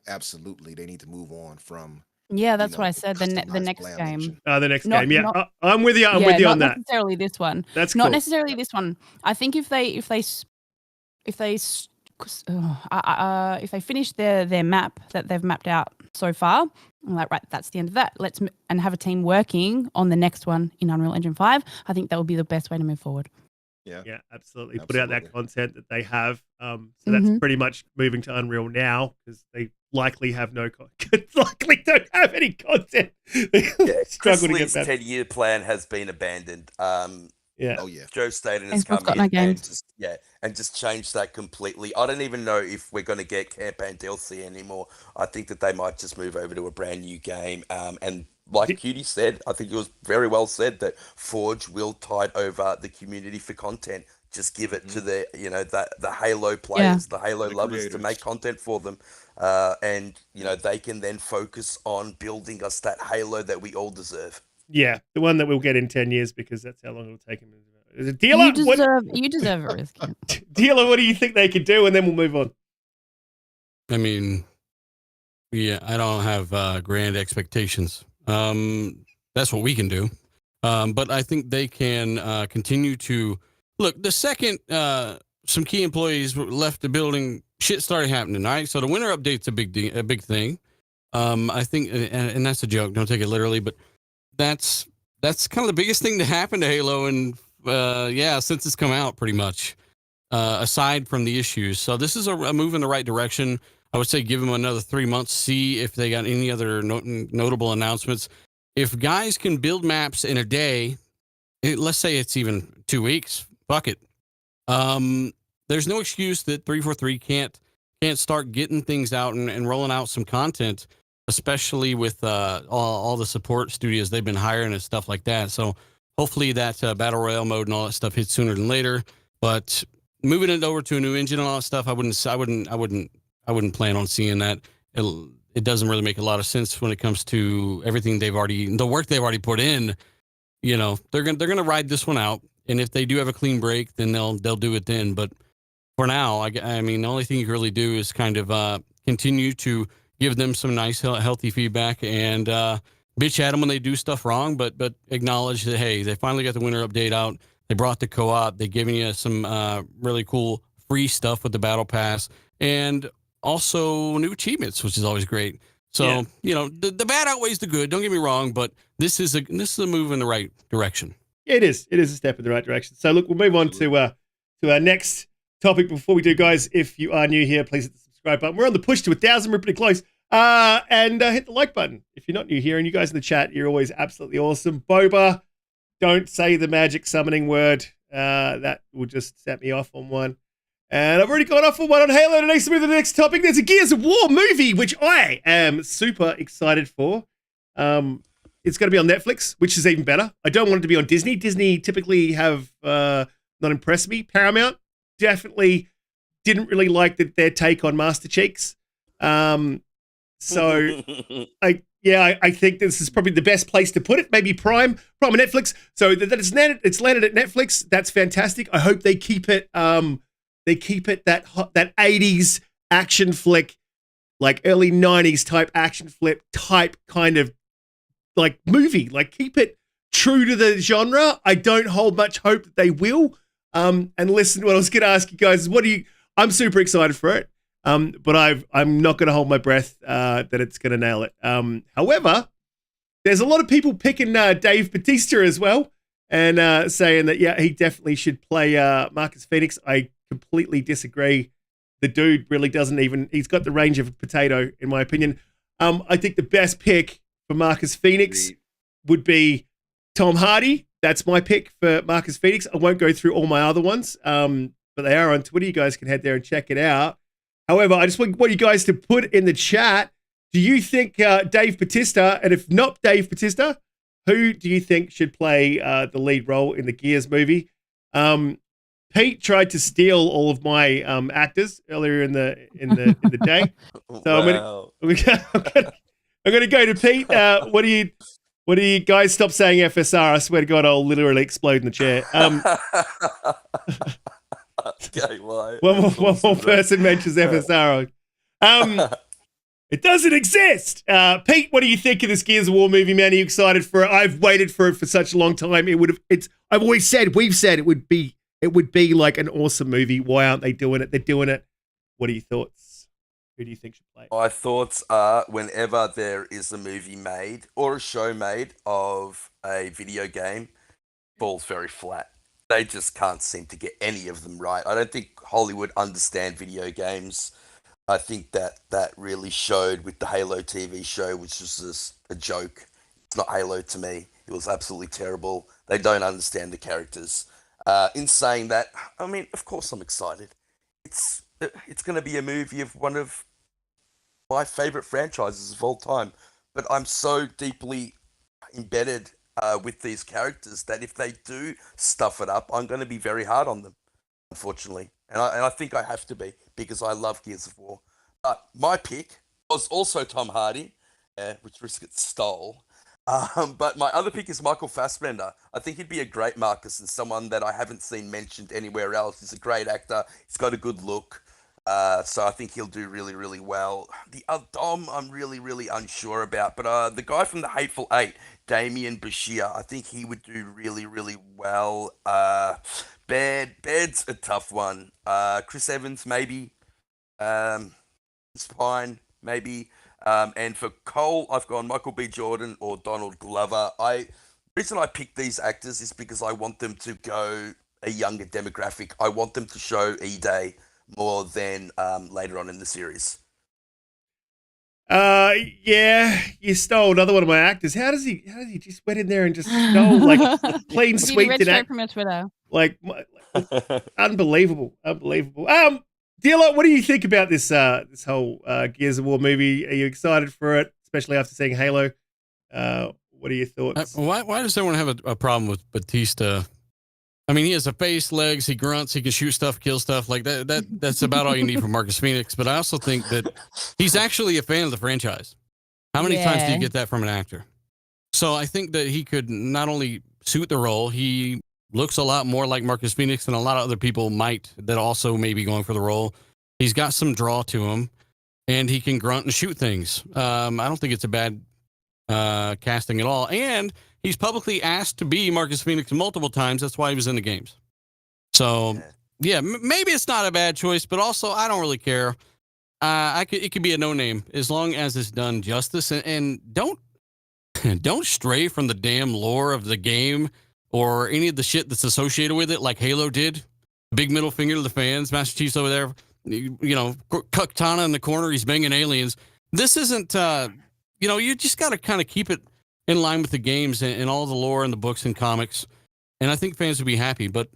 absolutely, they need to move on from. Yeah, that's what I said. The next game. The next game. Yeah, I'm with you. I'm with you on that. Not necessarily this one. That's not cool. necessarily this one. I think if they finish their map that they've mapped out so far, I'm like, right, that's the end of that. And have a team working on the next one in Unreal Engine 5. I think that would be the best way to move forward. Yeah, absolutely. Put out that content that they have. So that's pretty much moving to Unreal now, because they likely have likely don't have any content. Chris Lee's 10-year plan has been abandoned. Joe Staten has come in and just changed that completely. I don't even know if we're going to get campaign DLC anymore. I think that they might just move over to a brand new game. And like Cutie said, I think it was very well said that Forge will tide over the community for content. just give it to the the Halo players, the Halo The lovers, to creators. make content for them, and they can then focus on building us that Halo that we all deserve. Yeah, the one that we'll get in 10 years because that's how long it'll take him. Dealer, You deserve it, Riskit. Dealer, what do you think they could do? And then we'll move on. I mean, yeah, I don't have grand expectations. That's what we can do. But I think they can continue to look. The second some key employees left the building, shit started happening. All right, so the winter update's a big thing. I think, and that's a joke. Don't take it literally, but that's kind of the biggest thing to happen to Halo, and since it's come out, pretty much. Aside from the issues, so this is a move in the right direction. I would say give them another 3 months, see if they got any other notable announcements. If guys can build maps in a day, let's say it's even 2 weeks, fuck it. There's no excuse that 343 can't start getting things out and rolling out some content, especially with all the support studios they've been hiring and stuff like that. So hopefully that battle royale mode and all that stuff hits sooner than later. But moving it over to a new engine and all that stuff, I wouldn't plan on seeing that. It doesn't really make a lot of sense when it comes to everything the work they've already put in. They're gonna ride this one out, and if they do have a clean break, then they'll do it then. But for now, I mean, the only thing you can really do is kind of continue to give them some nice, healthy feedback and bitch at them when they do stuff wrong, but acknowledge that, hey, they finally got the winter update out. They brought the co-op. They've given you some really cool free stuff with the battle pass, and also new achievements, which is always great. So, the bad outweighs the good. Don't get me wrong, but this is a move in the right direction. It is a step in the right direction. So look, we'll move on to our next topic. Before we do, guys, if you are new here, please hit the subscribe button. We're on the push to 1,000. We're pretty close. And hit the like button if you're not new here. And you guys in the chat, you're always absolutely awesome. Boba, don't say the magic summoning word. That will just set me off on one. And I've already gone off on one on Halo today. So move to the next topic. There's a Gears of War movie, which I am super excited for. It's going to be on Netflix, which is even better. I don't want it to be on Disney. Disney typically have not impressed me. Paramount definitely didn't really like their take on Master Cheeks. So I think this is probably the best place to put it. Maybe Prime or Netflix. So that it's landed at Netflix. That's fantastic. I hope they keep it. They keep it that 80s action flick, like early 90s type action flick type kind of like movie. Like keep it true to the genre. I don't hold much hope that they will. And listen, what I was going to ask you guys is, I'm super excited for it. But I'm not going to hold my breath that it's going to nail it. However, there's a lot of people picking Dave Bautista as well, and saying that he definitely should play Marcus Phoenix. I completely disagree. The dude really he's got the range of a potato, in my opinion. I think the best pick for Marcus Phoenix would be Tom Hardy. That's my pick for Marcus Phoenix. I won't go through all my other ones, but they are on Twitter. You guys can head there and check it out. However, I just want you guys to put in the chat, do you think Dave Bautista, and if not Dave Bautista, who do you think should play the lead role in the Gears movie? Pete tried to steal all of my actors earlier in the day. So I'm gonna go to Pete. What do you guys stop saying FSR? I swear to God, I'll literally explode in the chair. Okay, why? One more person mentions FSR. It doesn't exist. Pete, what do you think of this Gears of War movie, man? Are you excited for it? I've waited for it for such a long time. We've said it would be like an awesome movie. Why aren't they doing it? They're doing it. What are your thoughts? Who do you think should play it? My thoughts are, whenever there is a movie made or a show made of a video game, falls very flat. They just can't seem to get any of them right. I don't think Hollywood understand video games. I think that really showed with the Halo TV show, which was just a joke. It's not Halo to me. It was absolutely terrible. They don't understand the characters. In saying that, I mean, of course I'm excited. It's going to be a movie of one of my favorite franchises of all time. But I'm so deeply embedded with these characters that if they do stuff it up, I'm going to be very hard on them. unfortunately. And I think I have to be because I love Gears of War. But my pick was also Tom Hardy, which Riskit stole. But my other pick is Michael Fassbender. I think he'd be a great Marcus and someone that I haven't seen mentioned anywhere else. He's a great actor. He's got a good look. So I think he'll do really, really well. The other Dom, I'm really, really unsure about. But the guy from the Hateful Eight, Damien Bashir, I think he would do really, really well. Bed's a tough one. Chris Evans, maybe. Spine, maybe. And for Cole, I've gone Michael B. Jordan or Donald Glover. The reason I picked these actors is because I want them to go a younger demographic. I want them to show E-Day more than later on in the series. Yeah, you stole another one of my actors. How does he just went in there and just stole like clean Did you sweep read in straight act? from your Twitter? Like unbelievable. Dealer, what do you think about this this whole Gears of War movie? Are you excited for it, especially after seeing Halo? What are your thoughts? Why does everyone have a problem with Batista? I mean, he has a face, legs, he grunts, he can shoot stuff, kill stuff. Like that's about all you need from Marcus Phoenix. But I also think that he's actually a fan of the franchise. How many times do you get that from an actor? So I think that he could not only suit the role, he looks a lot more like Marcus Phoenix than a lot of other people might that also may be going for the role. He's got some draw to him, and he can grunt and shoot things. I don't think it's a bad casting at all. And he's publicly asked to be Marcus Phoenix multiple times. That's why he was in the games. So, yeah, maybe it's not a bad choice, but also I don't really care. It could be a no name as long as it's done justice, and don't stray from the damn lore of the game or any of the shit that's associated with it, like Halo did. Big middle finger to the fans. Master Chief's over there, Katana in the corner. He's banging aliens. This isn't, you just got to kind of keep it in line with the games and all the lore and the books and comics. And I think fans would be happy, but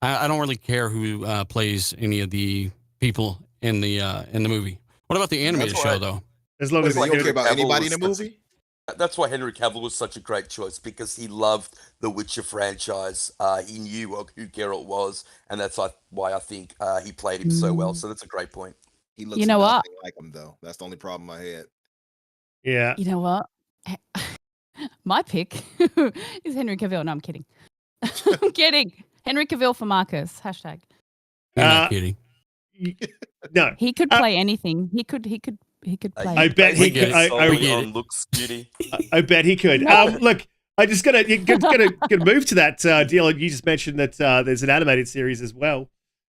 I don't really care who plays any of the people in the movie. What about the animated show, though? As long as you don't care about anybody in the movie? That's why Henry Cavill was such a great choice, because he loved the Witcher franchise. He knew who Geralt was, and that's why I think he played him so well. So that's a great point. He looks nothing like him, though. That's the only problem I had. Yeah. You know what? My pick is Henry Cavill. No, I'm kidding. I'm kidding. Henry Cavill for Marcus. Hashtag. You're not kidding. No. He could play anything. He could play. I bet he could. I bet he could. Look, I just gonna move to that deal. You just mentioned that there's an animated series as well.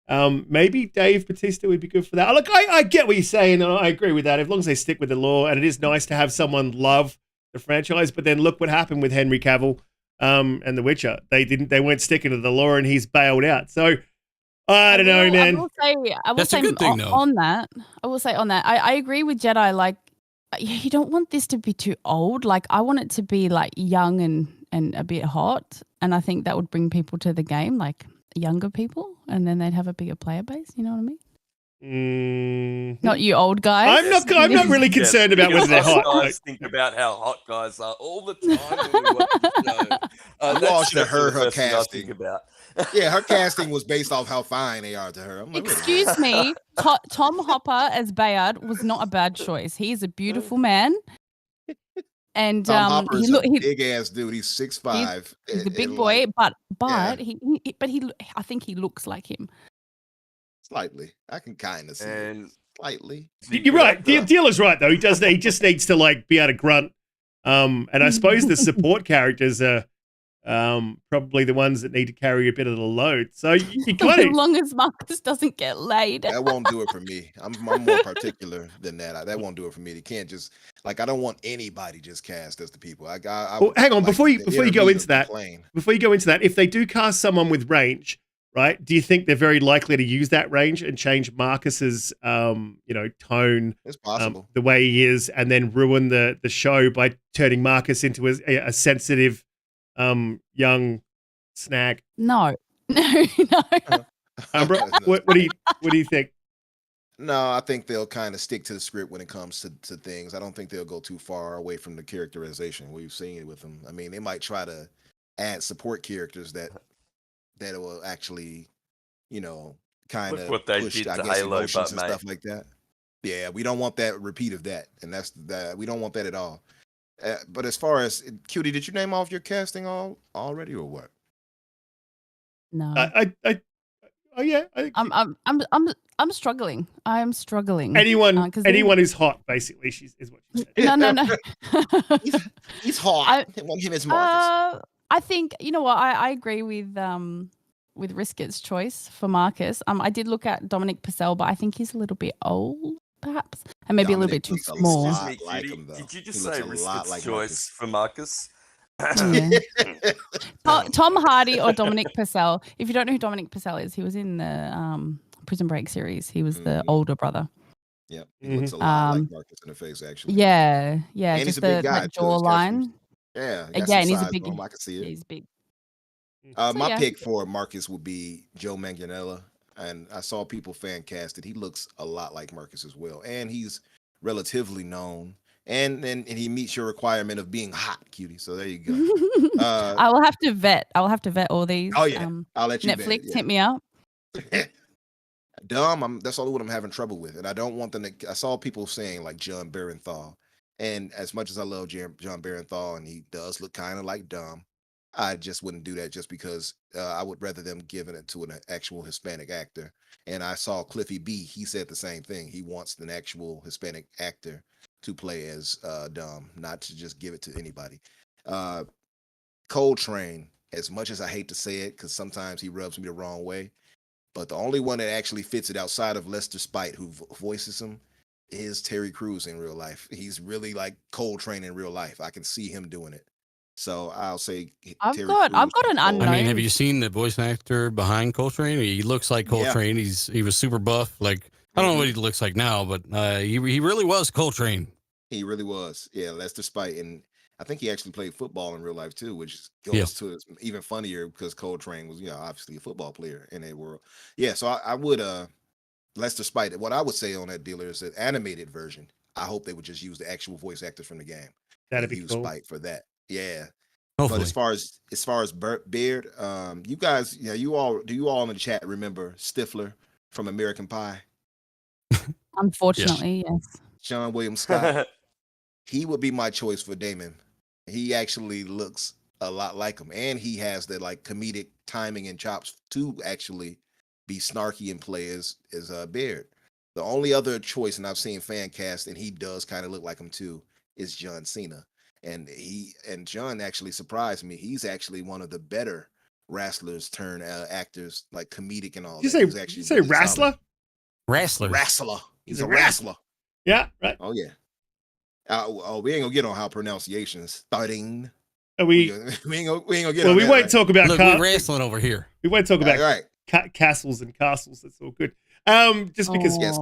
Maybe Dave Bautista would be good for that. Look, I get what you're saying, and I agree with that. As long as they stick with the law, and it is nice to have someone love the franchise. But then look what happened with Henry Cavill and The Witcher. They weren't sticking to the law, and he's bailed out. So I don't know, man. I will say on that. I agree with Jedi. Like, you don't want this to be too old. Like, I want it to be like young and a bit hot. And I think that would bring people to the game, like younger people, and then they'd have a bigger player base. You know what I mean? Not you old guys. I'm not really concerned about whether they're hot. Guys think about how hot guys are all the time when we watch the show. Lost to her casting. Yeah, her casting was based off how fine they are to her. I'm like, excuse me, Tom Hopper as Bayard was not a bad choice. He's a beautiful man. And Tom Hopper's a big ass dude. He's 6'5". He's a big boy, but I think he looks like him. Slightly. I can kind of see it. Slightly. You're right. Dealer's right, though. He just needs to like be able to grunt. And I suppose the support characters are probably the ones that need to carry a bit of the load. So you got it. As long as Marcus doesn't get laid. That won't do it for me. I'm more particular than that. That won't do it for me. They can't just I don't want anybody just cast as the people. Well, hang on, before you go into that, if they do cast someone with range, right? Do you think they're very likely to use that range and change Marcus's tone? It's possible. The way he is, and then ruin the show by turning Marcus into a sensitive young snag? No. Umbra, what do you think? No, I think they'll kind of stick to the script when it comes to things. I don't think they'll go too far away from the characterization. We've seen it with them. I mean, they might try to add support characters that will actually kind Look of what they pushed, did I to guess, Halo, emotions but and mate. stuff like that. Yeah, we don't want that repeat of that, and we don't want that at all. But as far as Cutie, did you name off your casting already or what? No. Oh yeah, I think I'm struggling. I'm struggling. anyone 'cause anyone who's hot, basically, is what she said. No. He's hot. I- Want him as Marcus. I think you know what I agree with Riskit's choice for Marcus. I did look at Dominic Purcell, but I think he's a little bit old, perhaps, and maybe a little Dominic bit too looks a small. lot Excuse me, like Cutie. him, though. Did you just He looks say a lot Riskit's like choice for Marcus? Yeah. Tom Hardy or Dominic Purcell. If you don't know who Dominic Purcell is, he was in the Prison Break series. He was the older brother. Yep, he looks a lot like Marcus in the face, actually. Yeah, And just he's a big guy, that too. He's got jawline. Yeah, Yeah, some and he's a size big. to him. I can see Yeah, it. he's big. My yeah. pick for Marcus would be Joe Manganiello, and I saw people fan cast it. He looks a lot like Marcus as well, and he's relatively known, and he meets your requirement of being hot, Cutie. So there you go. I will have to vet. All these. Oh yeah, I'll let you Netflix, vet it, yeah. hit me up. Dumb. That's all what I'm having trouble with, and I don't want them to. I saw people saying like John Barenthal, and as much as I love John Barenthal, and he does look kind of like Dumb, I just wouldn't do that just because I would rather them giving it to an actual Hispanic actor. And I saw Cliffy B. He said the same thing. He wants an actual Hispanic actor to play as Dumb, not to just give it to anybody. Coltrane, as much as I hate to say it, because sometimes he rubs me the wrong way, but the only one that actually fits it outside of Lester Spite, who voices him, is Terry Crews in real life. He's really like Coltrane in real life. I can see him doing it. So I'll say I've Terry got Crews an for Cole. unknown. I mean, have you seen the voice actor behind Coltrane? He looks like Coltrane. Yeah. He was super buff. Like, I don't know what he looks like now, but he really was Coltrane. He really was. Yeah, Lester Spite. And I think he actually played football in real life too, which goes to even funnier because Coltrane was, obviously a football player in that world. Yeah, so I would Lester Spite. What I would say on that dealer is an animated version. I hope they would just use the actual voice actors from the game. That'd be use cool. Spite for that. Yeah. Hopefully. But as far as Beard, you guys, do you all in the chat remember Stifler from American Pie? Unfortunately, yes. Sean William Scott. He would be my choice for Damon. He actually looks a lot like him, and he has that like comedic timing and chops to actually be snarky and play as Beard. The only other choice, and I've seen fan cast, and he does kind of look like him too, is John Cena. And John actually surprised me. He's actually one of the better wrestlers turn actors, like comedic and all. Did that. you say wrestler? Wrestler. Wrestler. He's a wrestler. wrestler. Yeah, right. Oh yeah. We ain't gonna get on how pronunciations starting. We ain't gonna get. Well, on we that, won't right? talk about Look, we're wrestling over here. We won't talk about right. castles and castles. That's all good. Just because yes,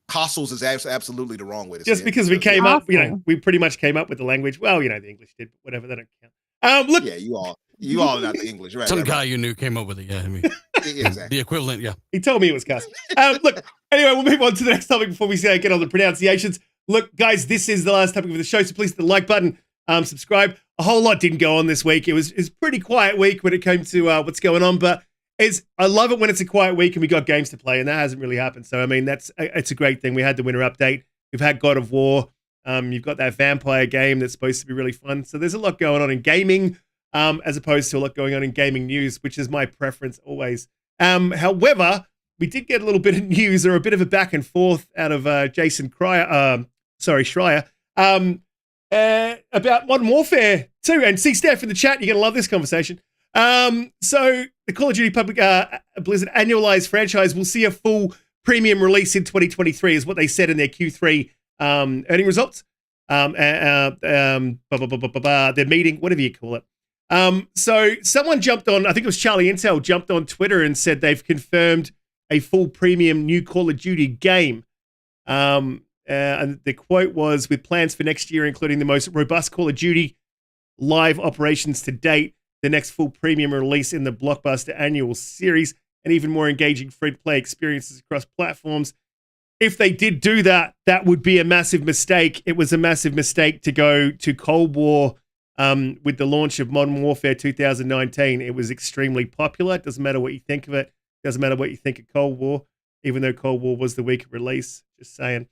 castles is absolutely the wrong way to say it. Just because we came up, we pretty much came up with the language. Well, the English did, but whatever, that don't count. Look, yeah, you all not the English, right? Some guy you knew came up with it. Yeah, I mean, exactly. The equivalent. Yeah. He told me it was castle. Look, anyway, we'll move on to the next topic before we get on the pronunciations. Look, guys, this is the last topic of the show, so please hit the like button, subscribe. A whole lot didn't go on this week. It was a pretty quiet week when it came to what's going on, but I love it when it's a quiet week and we got games to play, and that hasn't really happened. So, I mean, it's a great thing. We had the winter update. We've had God of War. You've got that vampire game that's supposed to be really fun. So there's a lot going on in gaming, as opposed to a lot going on in gaming news, which is my preference always. However, we did get a little bit of news or a bit of a back and forth out of Jason Schreier, about Modern Warfare 2. And see, Steph in the chat, you're going to love this conversation. So the Call of Duty Blizzard annualized franchise will see a full premium release in 2023 is what they said in their Q3 earning results. Their meeting, whatever you call it. So someone jumped on, I think it was Charlie Intel, jumped on Twitter and said they've confirmed a full premium new Call of Duty game. And the quote was, with plans for next year, including the most robust Call of Duty live operations to date, the next full premium release in the blockbuster annual series, and even more engaging free-to-play experiences across platforms. If they did do that, that would be a massive mistake. It was a massive mistake to go to Cold War with the launch of Modern Warfare 2019. It was extremely popular. It doesn't matter what you think of it. Doesn't matter what you think of Cold War, even though Cold War was the week of release. Just saying.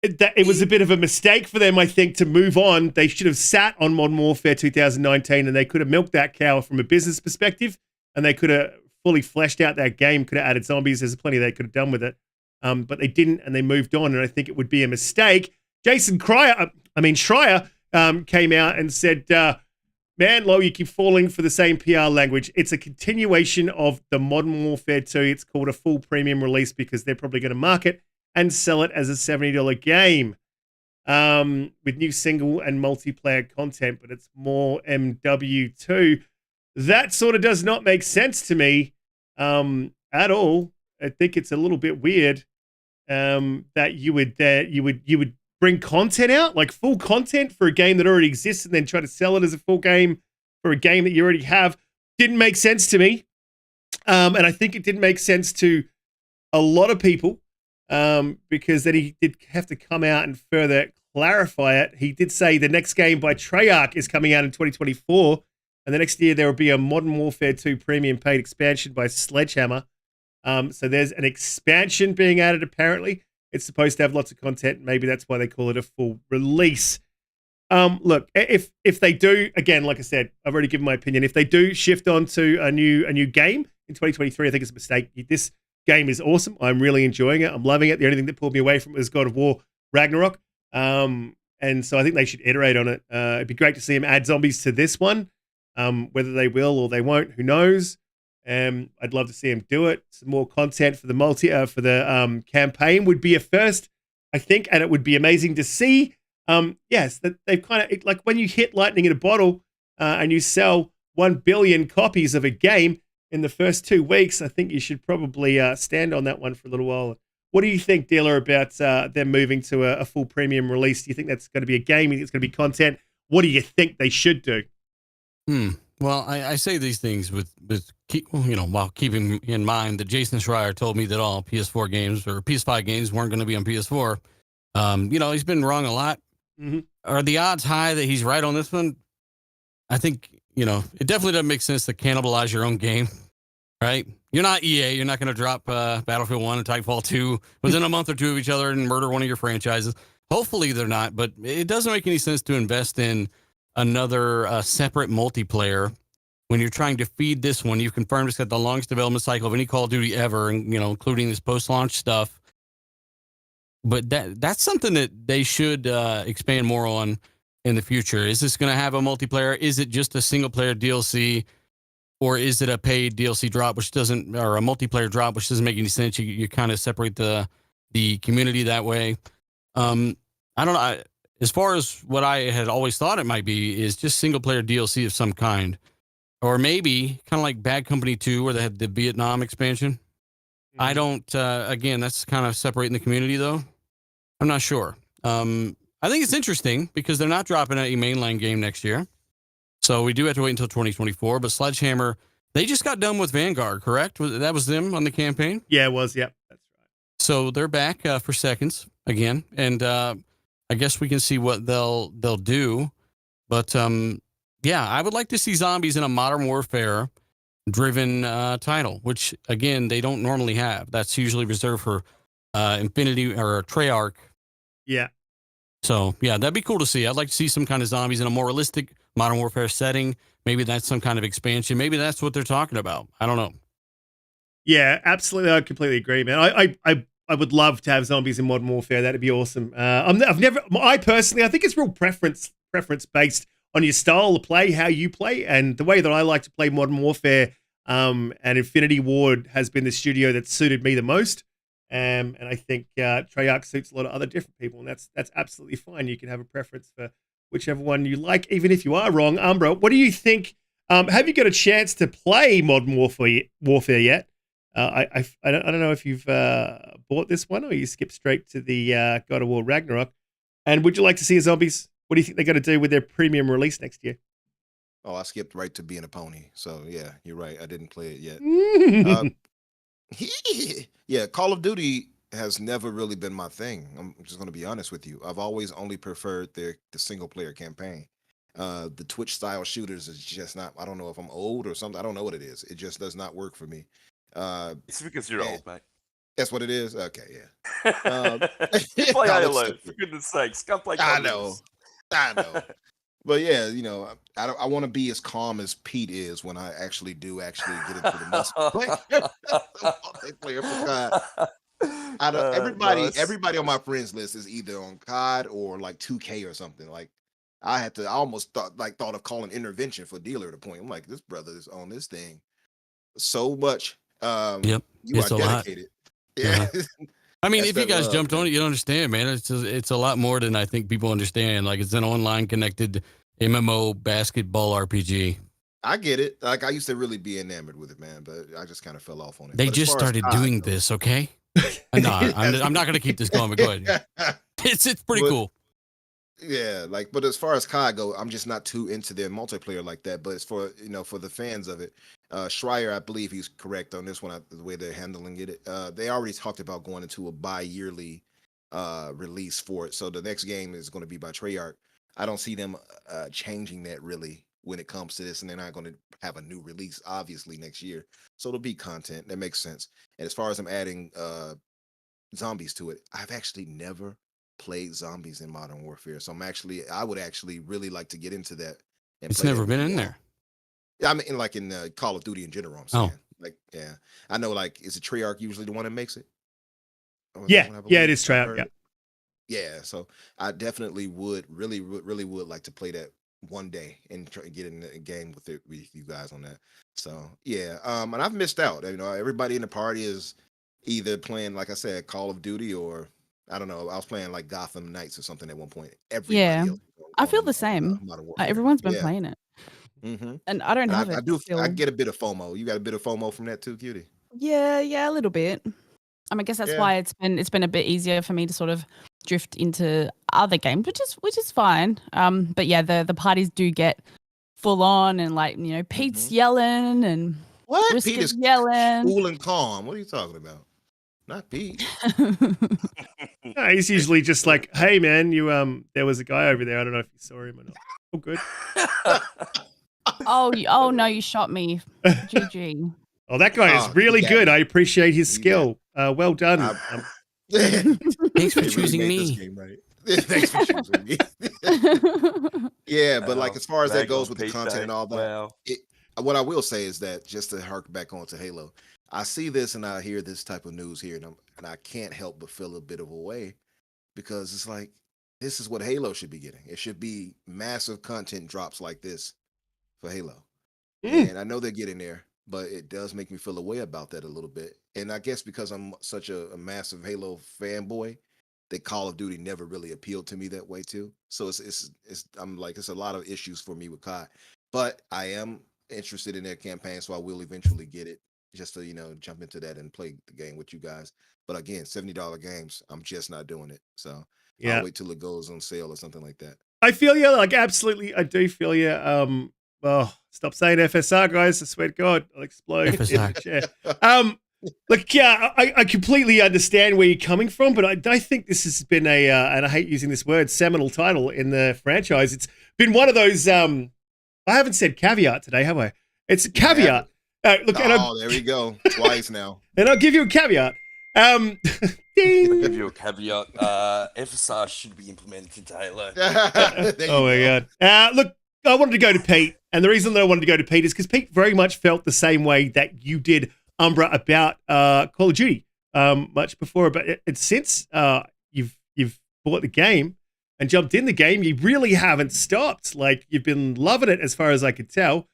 It was a bit of a mistake for them, I think, to move on. They should have sat on Modern Warfare 2019, and they could have milked that cow from a business perspective, and they could have fully fleshed out that game, could have added zombies. There's plenty they could have done with it. But they didn't, and they moved on, and I think it would be a mistake. Jason Schreier came out and said, man, Lo, you keep falling for the same PR language. It's a continuation of the Modern Warfare 2. It's called a full premium release because they're probably going to market and sell it as a $70 game with new single and multiplayer content, but it's more MW2. That sort of does not make sense to me at all. I think it's a little bit weird that you would bring content out, like full content for a game that already exists, and then try to sell it as a full game for a game that you already have. Didn't make sense to me, and I think it didn't make sense to a lot of people. Because then he did have to come out and further clarify it. He did say the next game by Treyarch is coming out in 2024, and the next year there will be a Modern Warfare 2 premium paid expansion by Sledgehammer. So there's an expansion being added, apparently. It's supposed to have lots of content. Maybe that's why they call it a full release. Look, if they do, again, like I said, I've already given my opinion. If they do shift on to a new game in 2023, I think it's a mistake. This game is awesome. I'm really enjoying it. I'm loving it. The only thing that pulled me away from it was God of War Ragnarok. And so I think they should iterate on it. It'd be great to see them add zombies to this one. Whether they will or they won't, who knows? I'd love to see them do it. Some more content for the campaign would be a first, I think, and it would be amazing to see. Yes, that they've kind of, like when you hit lightning in a bottle and you sell 1 billion copies of a game in the first 2 weeks, I think you should probably stand on that one for a little while. What do you think, Dealer, about them moving to a full premium release? Do you think that's going to be a game? Do you think it's going to be content? What do you think they should do? Well, I say these things while keeping in mind that Jason Schreier told me that all PS4 games or PS5 games weren't going to be on PS4. He's been wrong a lot. Mm-hmm. Are the odds high that he's right on this one? I think, it definitely doesn't make sense to cannibalize your own game, right? You're not EA. You're not going to drop Battlefield 1 and Titanfall 2 within a month or two of each other and murder one of your franchises. Hopefully they're not, but it doesn't make any sense to invest in another separate multiplayer when you're trying to feed this one. You've confirmed it's got the longest development cycle of any Call of Duty ever, and including this post-launch stuff. But that's something that they should expand more on in the future. Is this going to have a multiplayer? Is it just a single-player DLC, or is it a paid DLC drop, or a multiplayer drop, which doesn't make any sense? You kind of separate the community that way. I don't know. As far as what I had always thought it might be is just single-player DLC of some kind. Or maybe kind of like Bad Company 2, where they had the Vietnam expansion. Mm-hmm. I don't, again, that's kind of separating the community, though. I'm not sure. I think it's interesting because they're not dropping a mainline game next year. So we do have to wait until 2024. But Sledgehammer, they just got done with Vanguard, correct? That was them on the campaign? Yeah, it was. Yep, that's right. So they're back for seconds again. And I guess we can see what they'll do. But I would like to see zombies in a Modern Warfare driven title, which again they don't normally have. That's usually reserved for Infinity or Treyarch. Yeah. So that'd be cool to see. I'd like to see some kind of zombies in a more realistic Modern Warfare setting. Maybe that's some kind of expansion. Maybe that's what they're talking about. I don't know. Yeah, absolutely. I completely agree, man. I would love to have zombies in Modern Warfare. That'd be awesome. I think it's real preference based on your style of play, how you play, and the way that I like to play Modern Warfare. And Infinity Ward has been the studio that suited me the most. And I think Treyarch suits a lot of other different people, and that's absolutely fine. You can have a preference for whichever one you like, even if you are wrong. Umbra, what do you think? Have you got a chance to play Modern Warfare yet? I don't know if you've bought this one or you skip straight to the God of War Ragnarok. And would you like to see zombies? What do you think they're going to do with their premium release next year? Oh, I skipped right to being a pony. So yeah, you're right. I didn't play it yet. Yeah, Call of Duty has never really been my thing. I'm just going to be honest with you. I've always only preferred the single player campaign. The Twitch style shooters is just not, I don't know if I'm old or something. I don't know what it is. It just does not work for me. It's because you're and old, mate. that's what it is. Okay, yeah. Play No, Halo, that's for goodness sakes. Come play I COD with know, us. I know. But yeah, you know, I want to be as calm as Pete is when I actually get into the multiplayer for COD. I don't, Nice. everybody on my friends list is either on COD or like 2K or something. Like I almost thought of calling intervention for dealer at a point. I'm like, this brother is on this thing so much. Yep, You are it's a lot. dedicated. Yeah. I mean, That's if you that guys love, jumped on man. it, you understand, man. It's a lot more than I think people understand. Like, it's an online connected MMO basketball RPG. I get it. Like I used to really be enamored with it, man, but I just kind of fell off on it. They But as just far as started COD doing goes, this, okay? No, I'm not going to keep this going, but go ahead. It's pretty But cool. yeah, like, but as far as COD go, I'm just not too into their multiplayer like that. But it's for for the fans of it. Schreier, I believe he's correct on this one. The way they're handling it, they already talked about going into a bi-yearly release for it. So the next game is going to be by Treyarch. I don't see them changing that really when it comes to this, and they're not going to have a new release obviously next year. So it'll be content that makes sense. And as far as I'm adding zombies to it, I've actually never played zombies in Modern Warfare. So I would actually really like to get into that and It's play never that been with in you all. there. Yeah, I mean, like in Call of Duty in general, I'm saying. Oh, Like, yeah. I know, like, is it Treyarch usually the one that makes it? Or is that Yeah, one I yeah, it believe is I've Treyarch. Yeah. heard? Yeah, so I definitely really would like to play that one day and try to get in a game with you guys on that. So yeah, and I've missed out. You know, everybody in the party is either playing, like I said, Call of Duty, or I don't know. I was playing like Gotham Knights or something at one point. Yeah, Everybody else was I on feel the same. Modern Warfare. Everyone's been Yeah. playing it, hmm and I don't And have I it do. I still. get a bit of FOMO. You got a bit of FOMO from that too, Cutie. Yeah, a little bit. I guess that's Yeah. why it's been a bit easier for me to sort of drift into other games, which is fine. But yeah, the parties do get full on, and like Pete's hmm yelling and What? Pete Riskit's is yelling. cool and calm. What are you talking about? Not Pete. No, he's usually just like, hey man, there was a guy over there. I don't know if you saw him or not. Oh, good. Oh no, you shot me. GG. Oh, that guy is Oh, you really got good. me. I appreciate his You got skill. Well done. thanks for They really choosing made this me. game right. Thanks for choosing me. Yeah, but like Wow. as far as that Rag on goes with the Pete content Day. and all that, Wow. what I will say is that just to hark back onto Halo, I see this and I hear this type of news here, and I can't help but feel a bit of a way because it's like this is what Halo should be getting. It should be massive content drops like this for Halo. Mm. And I know they're getting there, but it does make me feel a way about that a little bit. And I guess because I'm such a massive Halo fanboy, that Call of Duty never really appealed to me that way too. So I'm like it's a lot of issues for me with COD, but I am interested in their campaign, so I will eventually get it just to jump into that and play the game with you guys. But again, $70 games, I'm just not doing it. So Yeah. I'll wait till it goes on sale or something like that. I feel you. Like, absolutely. I do feel you. Oh, stop saying FSR, guys. I swear to God, I'll explode in FSR. the chair. Look, yeah, I completely understand where you're coming from, but I think this has been and I hate using this word, seminal title in the franchise. It's been one of those, I haven't said caveat today, have I? It's a caveat. Look, there we go. Twice now. and I'll give you a caveat. Ding. Give you a caveat. FSR should be implemented into Halo. Oh my God. Look, I wanted to go to Pete, and the reason that I wanted to go to Pete is because Pete very much felt the same way that you did, Umbra, about Call of Duty much before. But since you've bought the game and jumped in the game, you really haven't stopped. Like, you've been loving it as far as I could tell.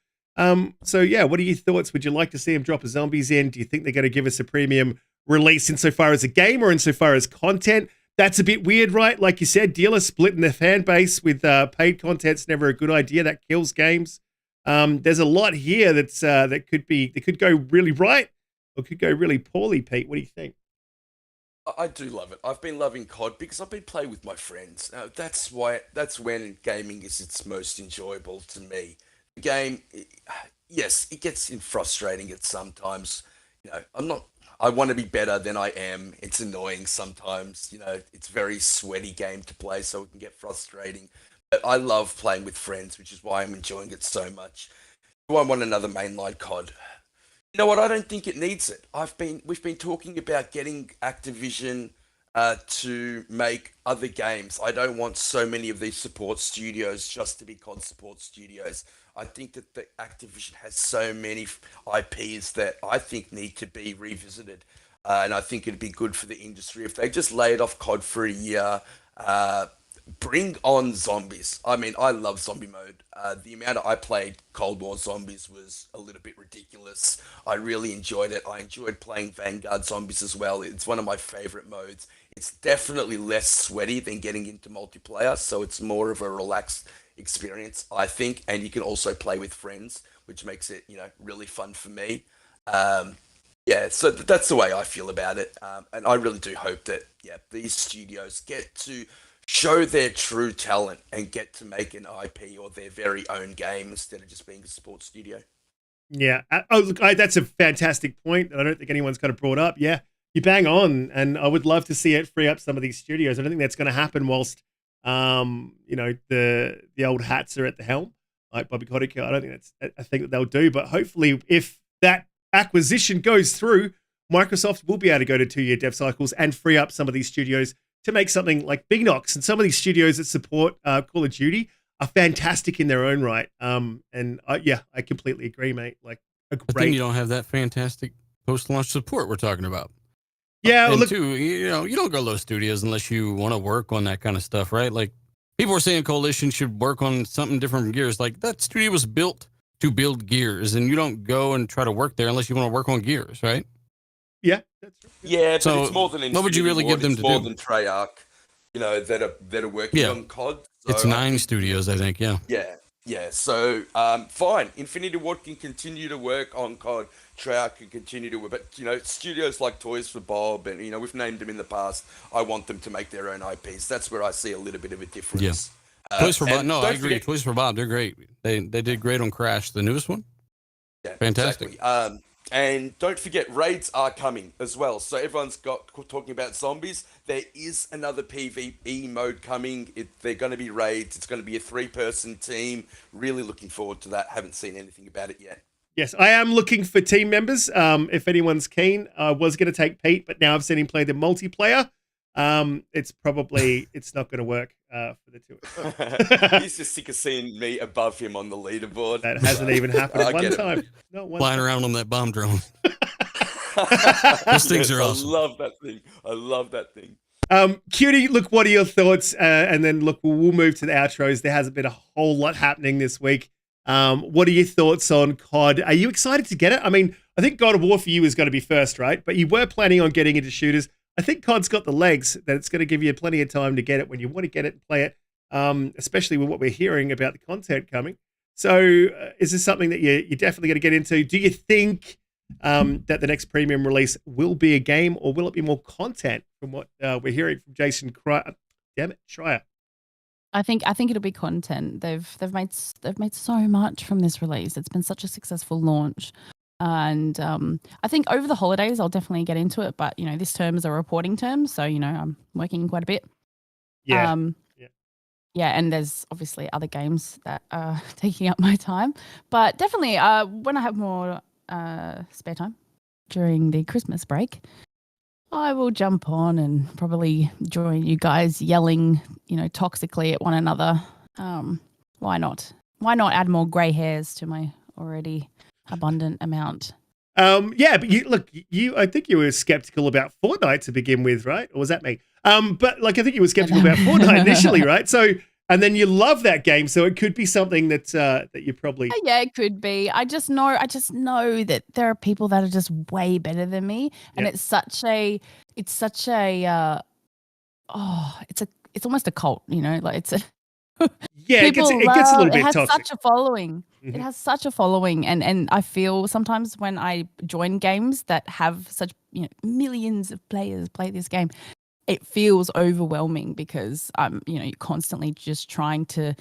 So yeah, what are your thoughts? Would you like to see them drop a zombies in? Do you think they're going to give us a premium release insofar as a game or insofar as content? That's a bit weird, right? Like you said, dealers splitting their fan base with paid content's never a good idea. That kills games. There's a lot here that could go really right or could go really poorly. Pete, what do you think? I do love it. I've been loving COD because I've been playing with my friends. That's when gaming is its most enjoyable to me. The game, yes, it gets frustrating at sometimes. I want to be better than I am. It's annoying sometimes. It's a very sweaty game to play, so it can get frustrating. But I love playing with friends, which is why I'm enjoying it so much. Do I want another mainline COD? You know what? I don't think it needs it. We've been talking about getting Activision to make other games. I don't want so many of these support studios just to be COD support studios. I think that the Activision has so many IPs that I think need to be revisited, and I think it'd be good for the industry if they just laid off COD for a year. Bring on zombies. I mean, I love zombie mode. The amount I played Cold War zombies was a little bit ridiculous. I really enjoyed it. I enjoyed playing Vanguard zombies as well. It's one of my favorite modes. It's definitely less sweaty than getting into multiplayer, so it's more of a relaxed experience, I think. And you can also play with friends, which makes it, really fun for me. Yeah, so that's the way I feel about it. And I really do hope that, these studios get to show their true talent and get to make an IP or their very own game instead of just being a sports studio. Yeah. Look, that's a fantastic point that I don't think anyone's kind of brought up. Yeah, you bang on, and I would love to see it free up some of these studios. I don't think that's going to happen whilst, the old hats are at the helm, like Bobby Kotick. I don't think that's a thing that they'll do, but hopefully if that acquisition goes through, Microsoft will be able to go to 2-year dev cycles and free up some of these studios to make something like Big Knox. And some of these studios that support Call of Duty are fantastic in their own right. I completely agree, mate. Like a I think great. you don't have that fantastic post-launch support we're talking about. Yeah, And look, two, you don't go to those studios unless you want to work on that kind of stuff, right? Like people are saying Coalition should work on something different from Gears. Like that studio was built to build Gears, and you don't go and try to work there unless you want to work on Gears, right? yeah, that's true. Yeah, but So, it's more than what would you really give them it's to more do? than Treyarch, that are working Yeah. on COD. It's So I 9 think, studios, I think. Yeah. yeah. So fine, Infinity Ward can continue to work on COD. Treyarch can continue to work, but studios like Toys for Bob, and we've named them in the past. I want them to make their own IPs. That's where I see a little bit of a difference. Toys for Bob. and No, don't I agree. forget- Toys for Bob, they're great. They did great on Crash, the newest one. Yeah, Fantastic. Exactly. And don't forget, raids are coming as well. So everyone's talking about zombies. There is another PvE mode coming. They're going to be raids. It's going to be a 3-person team. Really looking forward to that. Haven't seen anything about it yet. Yes, I am looking for team members. If anyone's keen, I was going to take Pete, but now I've seen him play the multiplayer. It's not going to work for the two. He's just sick of seeing me above him on the leaderboard. That hasn't even happened I one get it. time. Not one Flying time. around on that bomb drone. Those things are awesome. I love that thing. Cutie, look, what are your thoughts? And then look, we'll move to the outros. There hasn't been a whole lot happening this week. What are your thoughts on COD? Are you excited to get it? I mean, I think God of War for you is going to be first, right? But you were planning on getting into shooters. I think COD's got the legs that it's going to give you plenty of time to get it when you want to get it and play it, especially with what we're hearing about the content coming. So is this something that you're definitely going to get into? Do you think that the next premium release will be a game, or will it be more content from what we're hearing from Jason Schreier? I think it'll be content. They've made so much from this release. It's been such a successful launch. And I think over the holidays, I'll definitely get into it. But, this term is a reporting term. So, I'm working quite a bit. Yeah. Yeah, and there's obviously other games that are taking up my time. But definitely when I have more spare time during the Christmas break, I will jump on and probably join you guys yelling, toxically at one another. Why not? Why not add more grey hairs to my already abundant amount? Yeah, but I think you were skeptical about Fortnite to begin with, right? Or was that me? But I think you were skeptical about Fortnite initially, right? So, and then you love that game, so it could be something that you probably. Yeah, it could be. I just know that there are people that are just way better than me, and it's almost a cult, it's a. Yeah, it gets a little bit toxic. It has such a following. Mhm. It has such a following, and I feel sometimes when I join games that have such millions of players play this game, it feels overwhelming because I'm constantly just trying to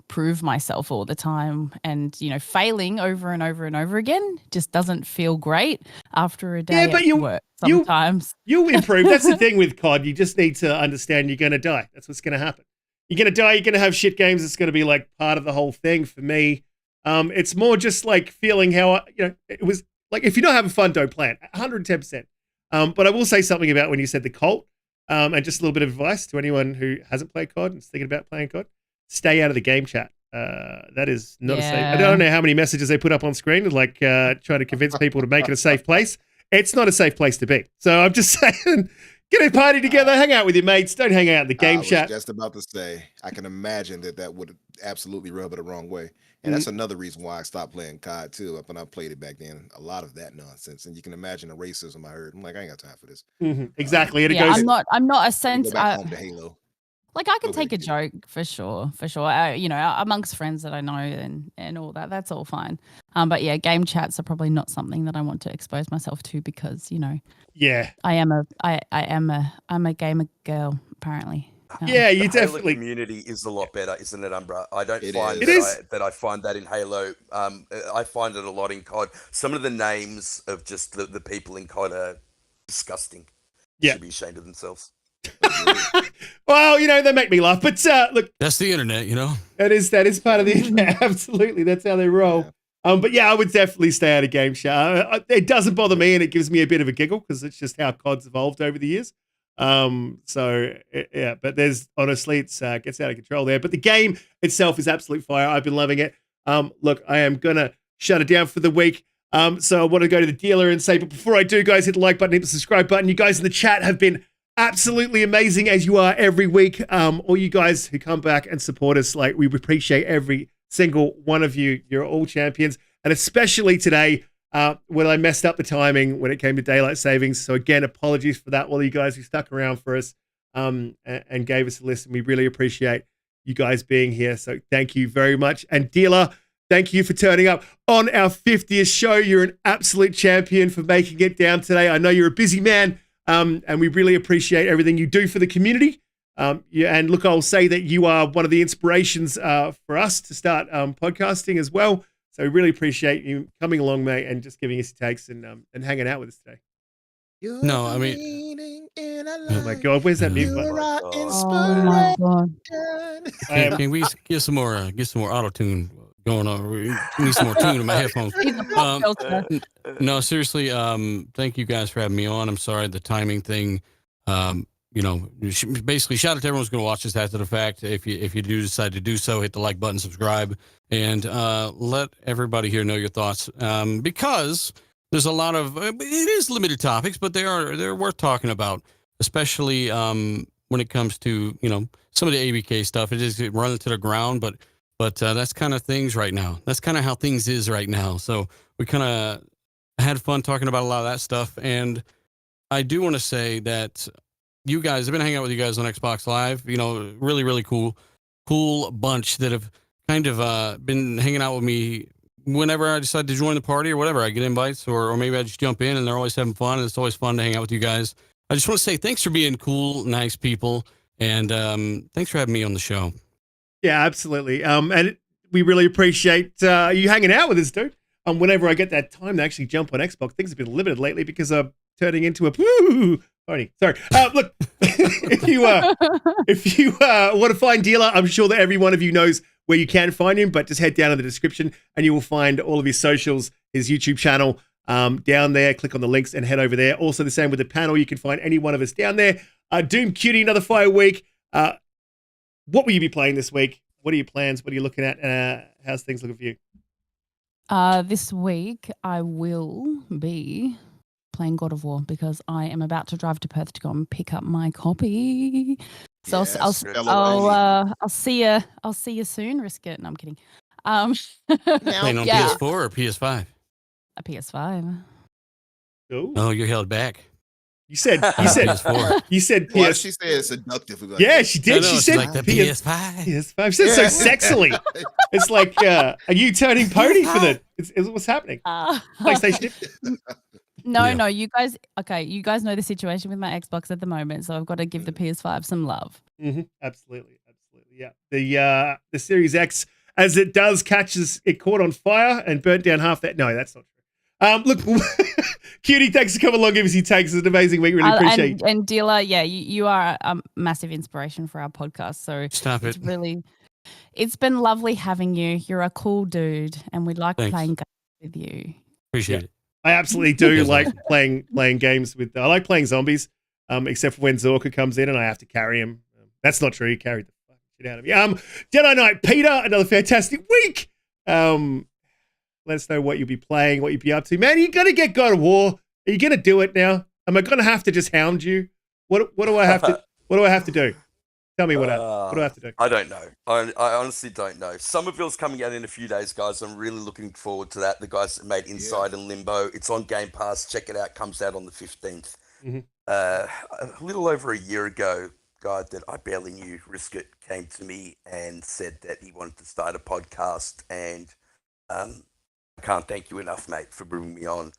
prove myself all the time, and failing over and over and over again just doesn't feel great after a day at work sometimes. You'll improve. That's the thing with COD. You just need to understand you're going to die. That's what's going to happen. You're going to die. You're going to have shit games. It's going to be part of the whole thing for me. It's more just feeling how it was. Like, if you're not having fun, don't play it. 110%. But I will say something about when you said the cult, and just a little bit of advice to anyone who hasn't played COD and is thinking about playing COD. Stay out of the game chat. That is not a safe. I don't know how many messages they put up on screen, like trying to convince people to make it a safe place. It's not a safe place to be. So I'm just saying, get a party together, hang out with your mates. Don't hang out in the game chat. I was just about to say, I can imagine that would absolutely rub it the wrong way. And that's another reason why I stopped playing COD too. When I played it back then, a lot of that nonsense, and you can imagine the racism I heard. I'm like, I ain't got time for this. Exactly. And it Yeah, goes. I'm not a sense. Go back home to Halo. Like, I can take a joke for sure. You know, amongst friends that I know and all that, that's all fine. But yeah, game chats are probably not something that I want to expose myself to because, you know, Yeah, I'm a gamer girl apparently. yeah, you The Halo definitely. community is a lot better, isn't it, Umbra? I don't It find is. that I find that in Halo. I find it a lot in COD. Some of the names of just the people in COD are disgusting. Yeah. Should be ashamed of themselves. Well, you know, they make me laugh. But look, That's the internet, you know. that is part of the internet. Absolutely, that's how they roll. But yeah, I would definitely stay out of game chat. It doesn't bother me, and it gives me a bit of a giggle because it's just how COD's evolved over the years. Yeah, but there's honestly, it's gets out of control there. But the game itself is absolute fire. I've been loving it. Look, I am gonna shut it down for the week. So I want to go to the dealer and say, but before I do, guys, hit the like button, hit the subscribe button. You guys in the chat have been absolutely amazing, as you are every week. All you guys who come back and support us, like, we appreciate every single one of you. You're all champions, and especially today when I messed up the timing when it came to daylight savings. So again, apologies for that. All you guys who stuck around for us and gave us a listen, we really appreciate you guys being here. So thank you very much. And dealer, thank you for turning up on our 50th show. You're an absolute champion for making it down today. I know you're a busy man. And we really appreciate everything you do for the community. And look, I'll say that you are one of the inspirations for us to start podcasting as well. So we really appreciate you coming along, mate, and just giving us your takes and hanging out with us today. No, I mean, Oh my God, where's that mute button? Oh my God. can we get some more auto tune going on? We need some more tune in my headphones. No, seriously. Thank you guys for having me on. I'm sorry the timing thing. You know, basically, shout out to everyone who's going to watch this after the fact. If you do decide to do so, hit the like button, subscribe, and let everybody here know your thoughts. Because there's a lot of it is limited topics, but they're worth talking about, especially when it comes to, you know, some of the ABK stuff. It is running to the ground, but that's kind of things right now. That's kind of how things is right now. So we kind of had fun talking about a lot of that stuff, and I do want to say that you guys, I've been hanging out with you guys on Xbox Live. You know, really, really cool bunch that have kind of been hanging out with me whenever I decide to join the party or whatever. I get invites, or maybe I just jump in, and they're always having fun. And it's always fun to hang out with you guys. I just want to say thanks for being cool, nice people, and thanks for having me on the show. Yeah, absolutely. And we really appreciate you hanging out with us, dude. Whenever I get that time to actually jump on Xbox, things have been limited lately because I'm turning into a party. Sorry. Look, if you want to find Dealer, I'm sure that every one of you knows where you can find him, but just head down in the description and you will find all of his socials, his YouTube channel down there. Click on the links and head over there. Also the same with the panel. You can find any one of us down there. Doom Cutie, another fire week. What will you be playing this week? What are your plans? What are you looking at? How's things looking for you? This week I will be playing God of War because I am about to drive to Perth to go and pick up my copy. So Yes, I'll see you. I'll see you soon. Riskit. No, I'm kidding. Playing on yeah. PS4 or PS5? A PS5. Oh, you're held back. You said PS4. You said Why PS. she said seductive? Like, Yeah, she did. She said like the PS5. PS5. PS5. She said so sexily. It's like, are you turning pony for the? It's what's happening? PlayStation. No, you guys. Okay, you guys know the situation with my Xbox at the moment, so I've got to give the PS5 some love. Mm-hmm. Absolutely. Yeah. The Series X, as it does, it caught on fire and burnt down half that. No, that's not true. Look, Cutie, thanks for coming along, give us your takes. It's an amazing week. Really appreciate and Dealer, yeah, you are a massive inspiration for our podcast. So Stop it. It's been lovely having you. You're a cool dude, and we like Thanks. playing games with you. Appreciate it. I absolutely do like playing games with. I like playing zombies, except for when Zorka comes in and I have to carry him. That's not true. He carried the fucking shit out of me. Jedi Knight Peter, another fantastic week. Let us know what you'll be playing, what you'll be up to. Man, you gotta get God of War. Are you gonna do it now? Am I gonna have to just hound you? What do I have to? What do I have to do? Tell me what do I have to do? I don't know. I honestly don't know. Somerville's coming out in a few days, guys. I'm really looking forward to that. The guys that made Inside and Limbo. It's on Game Pass. Check it out. Comes out on the 15th. Mm-hmm. A little over a year ago, guy that I barely knew, Riskit, came to me and said that he wanted to start a podcast. And I can't thank you enough, mate, for bringing me on.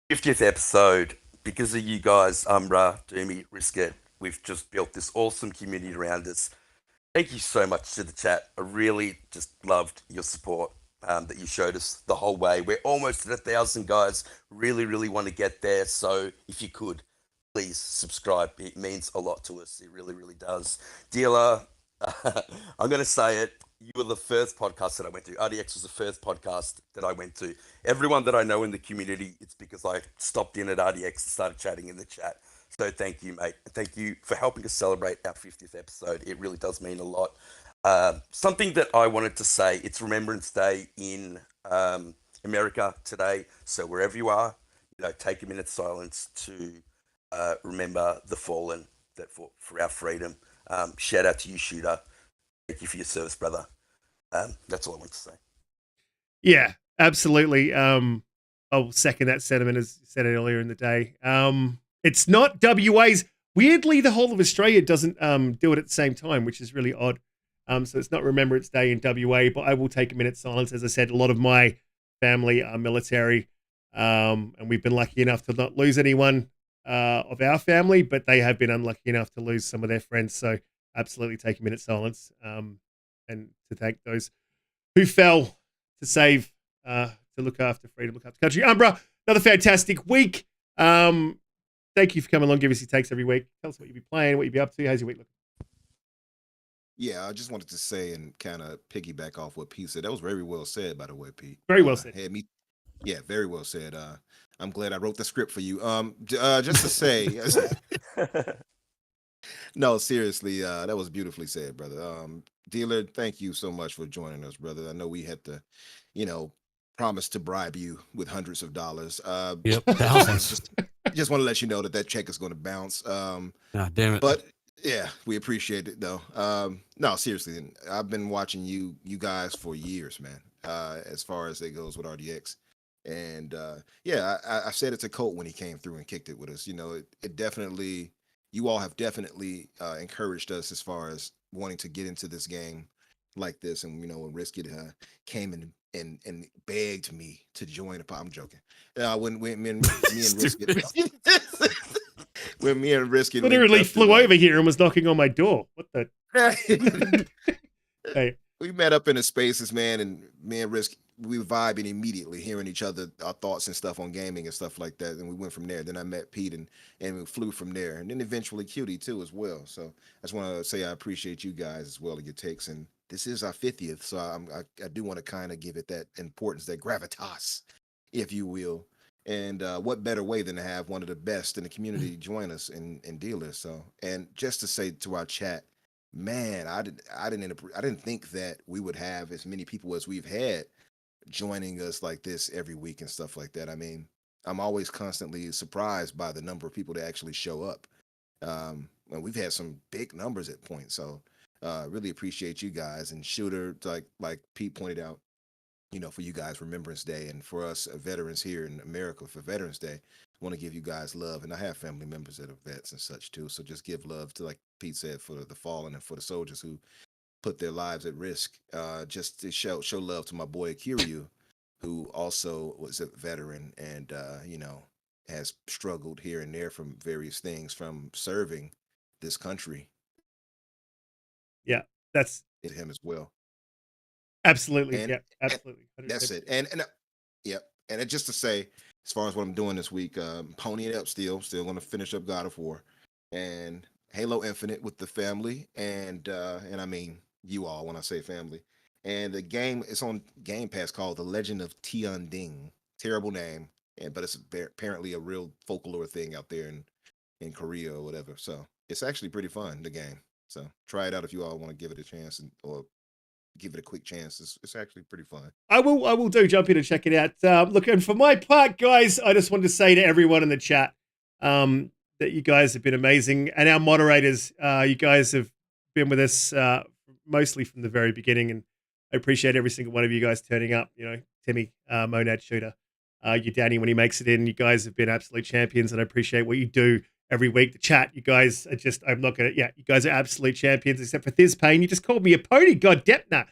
50th episode. Because of you guys, Umbra, Doomy, Riskit, we've just built this awesome community around us. Thank you so much to the chat. I really just loved your support that you showed us the whole way. We're almost at 1,000, guys. Really, really want to get there. So if you could, please subscribe. It means a lot to us. It really, really does. Dealer, I'm going to say it. You were the first podcast that I went to. RDX was the first podcast that I went to. Everyone that I know in the community, it's because I stopped in at RDX and started chatting in the chat. So thank you, mate. Thank you for helping us celebrate our 50th episode. It really does mean a lot. Something that I wanted to say, it's Remembrance Day in America today. So wherever you are, take a minute's silence to remember the fallen that fought for our freedom. Shout out to you, Shooter. Thank you for your service, brother. That's all I want to say. Yeah, absolutely. I'll second that sentiment as you said it earlier in the day. It's not WA's. Weirdly, the whole of Australia doesn't do it at the same time, which is really odd. So it's not Remembrance Day in WA, but I will take a minute's silence. As I said, a lot of my family are military, and we've been lucky enough to not lose anyone of our family, but they have been unlucky enough to lose some of their friends. So absolutely take a minute's silence and to thank those who fell to save, to look after freedom, look after country. Umbra, another fantastic week. Thank you for coming along. Give us your takes every week. Tell us what you'll be playing, what you'll be up to. How's your week looking? Yeah, I just wanted to say and kind of piggyback off what Pete said. That was very well said, by the way, Pete. Very well said. Yeah, very well said. I'm glad I wrote the script for you. Just to say, no, seriously, that was beautifully said, brother. Dealer, thank you so much for joining us, brother. I know we had to, promise to bribe you with hundreds of dollars. Yep, thousands. Just want to let you know that check is going to bounce. God damn it. But yeah, we appreciate it though. No, seriously, I've been watching you guys for years, man. As far as it goes with RDX, and yeah, I said it to Colt when he came through and kicked it with us. It definitely, you all have definitely encouraged us as far as wanting to get into this game like this. And when Riskit came and begged me to join I'm joking. When me and Riskit. When me and Riskit literally flew over here and was knocking on my door. What the? Hey. We met up in the spaces, man, and me and Risk, we were vibing immediately, hearing each other, our thoughts and stuff on gaming and stuff like that. And we went from there. Then I met Pete and we flew from there. And then eventually Cutie too as well. So I just want to say I appreciate you guys as well and your takes. And this is our 50th. So I do want to kind of give it that importance, that gravitas, if you will. And what better way than to have one of the best in the community join us in dealers. So, and just to say to our chat, man, I didn't think that we would have as many people as we've had joining us like this every week and stuff like that. I mean, I'm always constantly surprised by the number of people that actually show up. And we've had some big numbers at points. So really appreciate you guys. And Shooter, like Pete pointed out, for you guys, Remembrance Day, and for us veterans here in America for Veterans Day, I want to give you guys love. And I have family members that are vets and such too. So just give love to, like Pete said, for the fallen and for the soldiers who put their lives at risk. Just to show love to my boy Kiryu, who also was a veteran and has struggled here and there from various things from serving this country. Yeah, that's him as well. Absolutely. And, yeah, absolutely. That's it. And yeah. And just to say, as far as what I'm doing this week, ponying up still going to finish up God of War and Halo Infinite with the family. And I mean, you all, when I say family. And the game is on Game Pass called The Legend of Tianding. Terrible name. but it's apparently a real folklore thing out there in Korea or whatever. So it's actually pretty fun, the game. So try it out if you all want to give it a chance or give it a quick chance. It's actually pretty fun. I will jump in and check it out. Look, and for my part, guys, I just wanted to say to everyone in the chat that you guys have been amazing, and our moderators, you guys have been with us mostly from the very beginning, and I appreciate every single one of you guys turning up. You know, Timmy, Monad Shooter, you Danny when he makes it in. You guys have been absolute champions, and I appreciate what you do every week. The chat, you guys are just, I'm not going to, you guys are absolute champions, except for Thiz Payne. You just called me a pony. God damn, nah.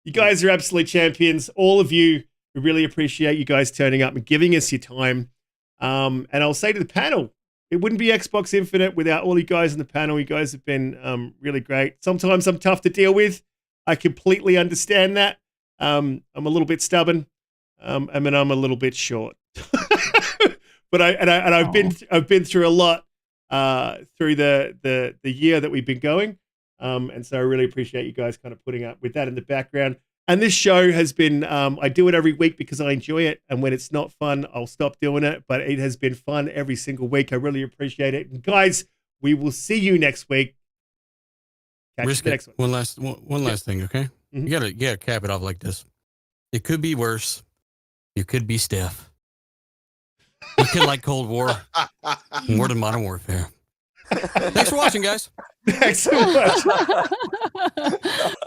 You guys are absolute champions. All of you, we really appreciate you guys turning up and giving us your time. And I'll say to the panel, it wouldn't be Xbox Infinite without all you guys in the panel. You guys have been really great. Sometimes I'm tough to deal with. I completely understand that. I'm a little bit stubborn. I mean, I'm a little bit short. But I've been through a lot through the year that we've been going, and so I really appreciate you guys kind of putting up with that in the background. And this show has been I do it every week because I enjoy it, and when it's not fun, I'll stop doing it. But it has been fun every single week. I really appreciate it. And guys, we will see you next week. Catch you the next one. One last thing, okay? Mhm. You gotta cap it off like this. It could be worse. You could be Steph. You could like Cold War more than Modern Warfare. Thanks for watching, guys. Thanks so much.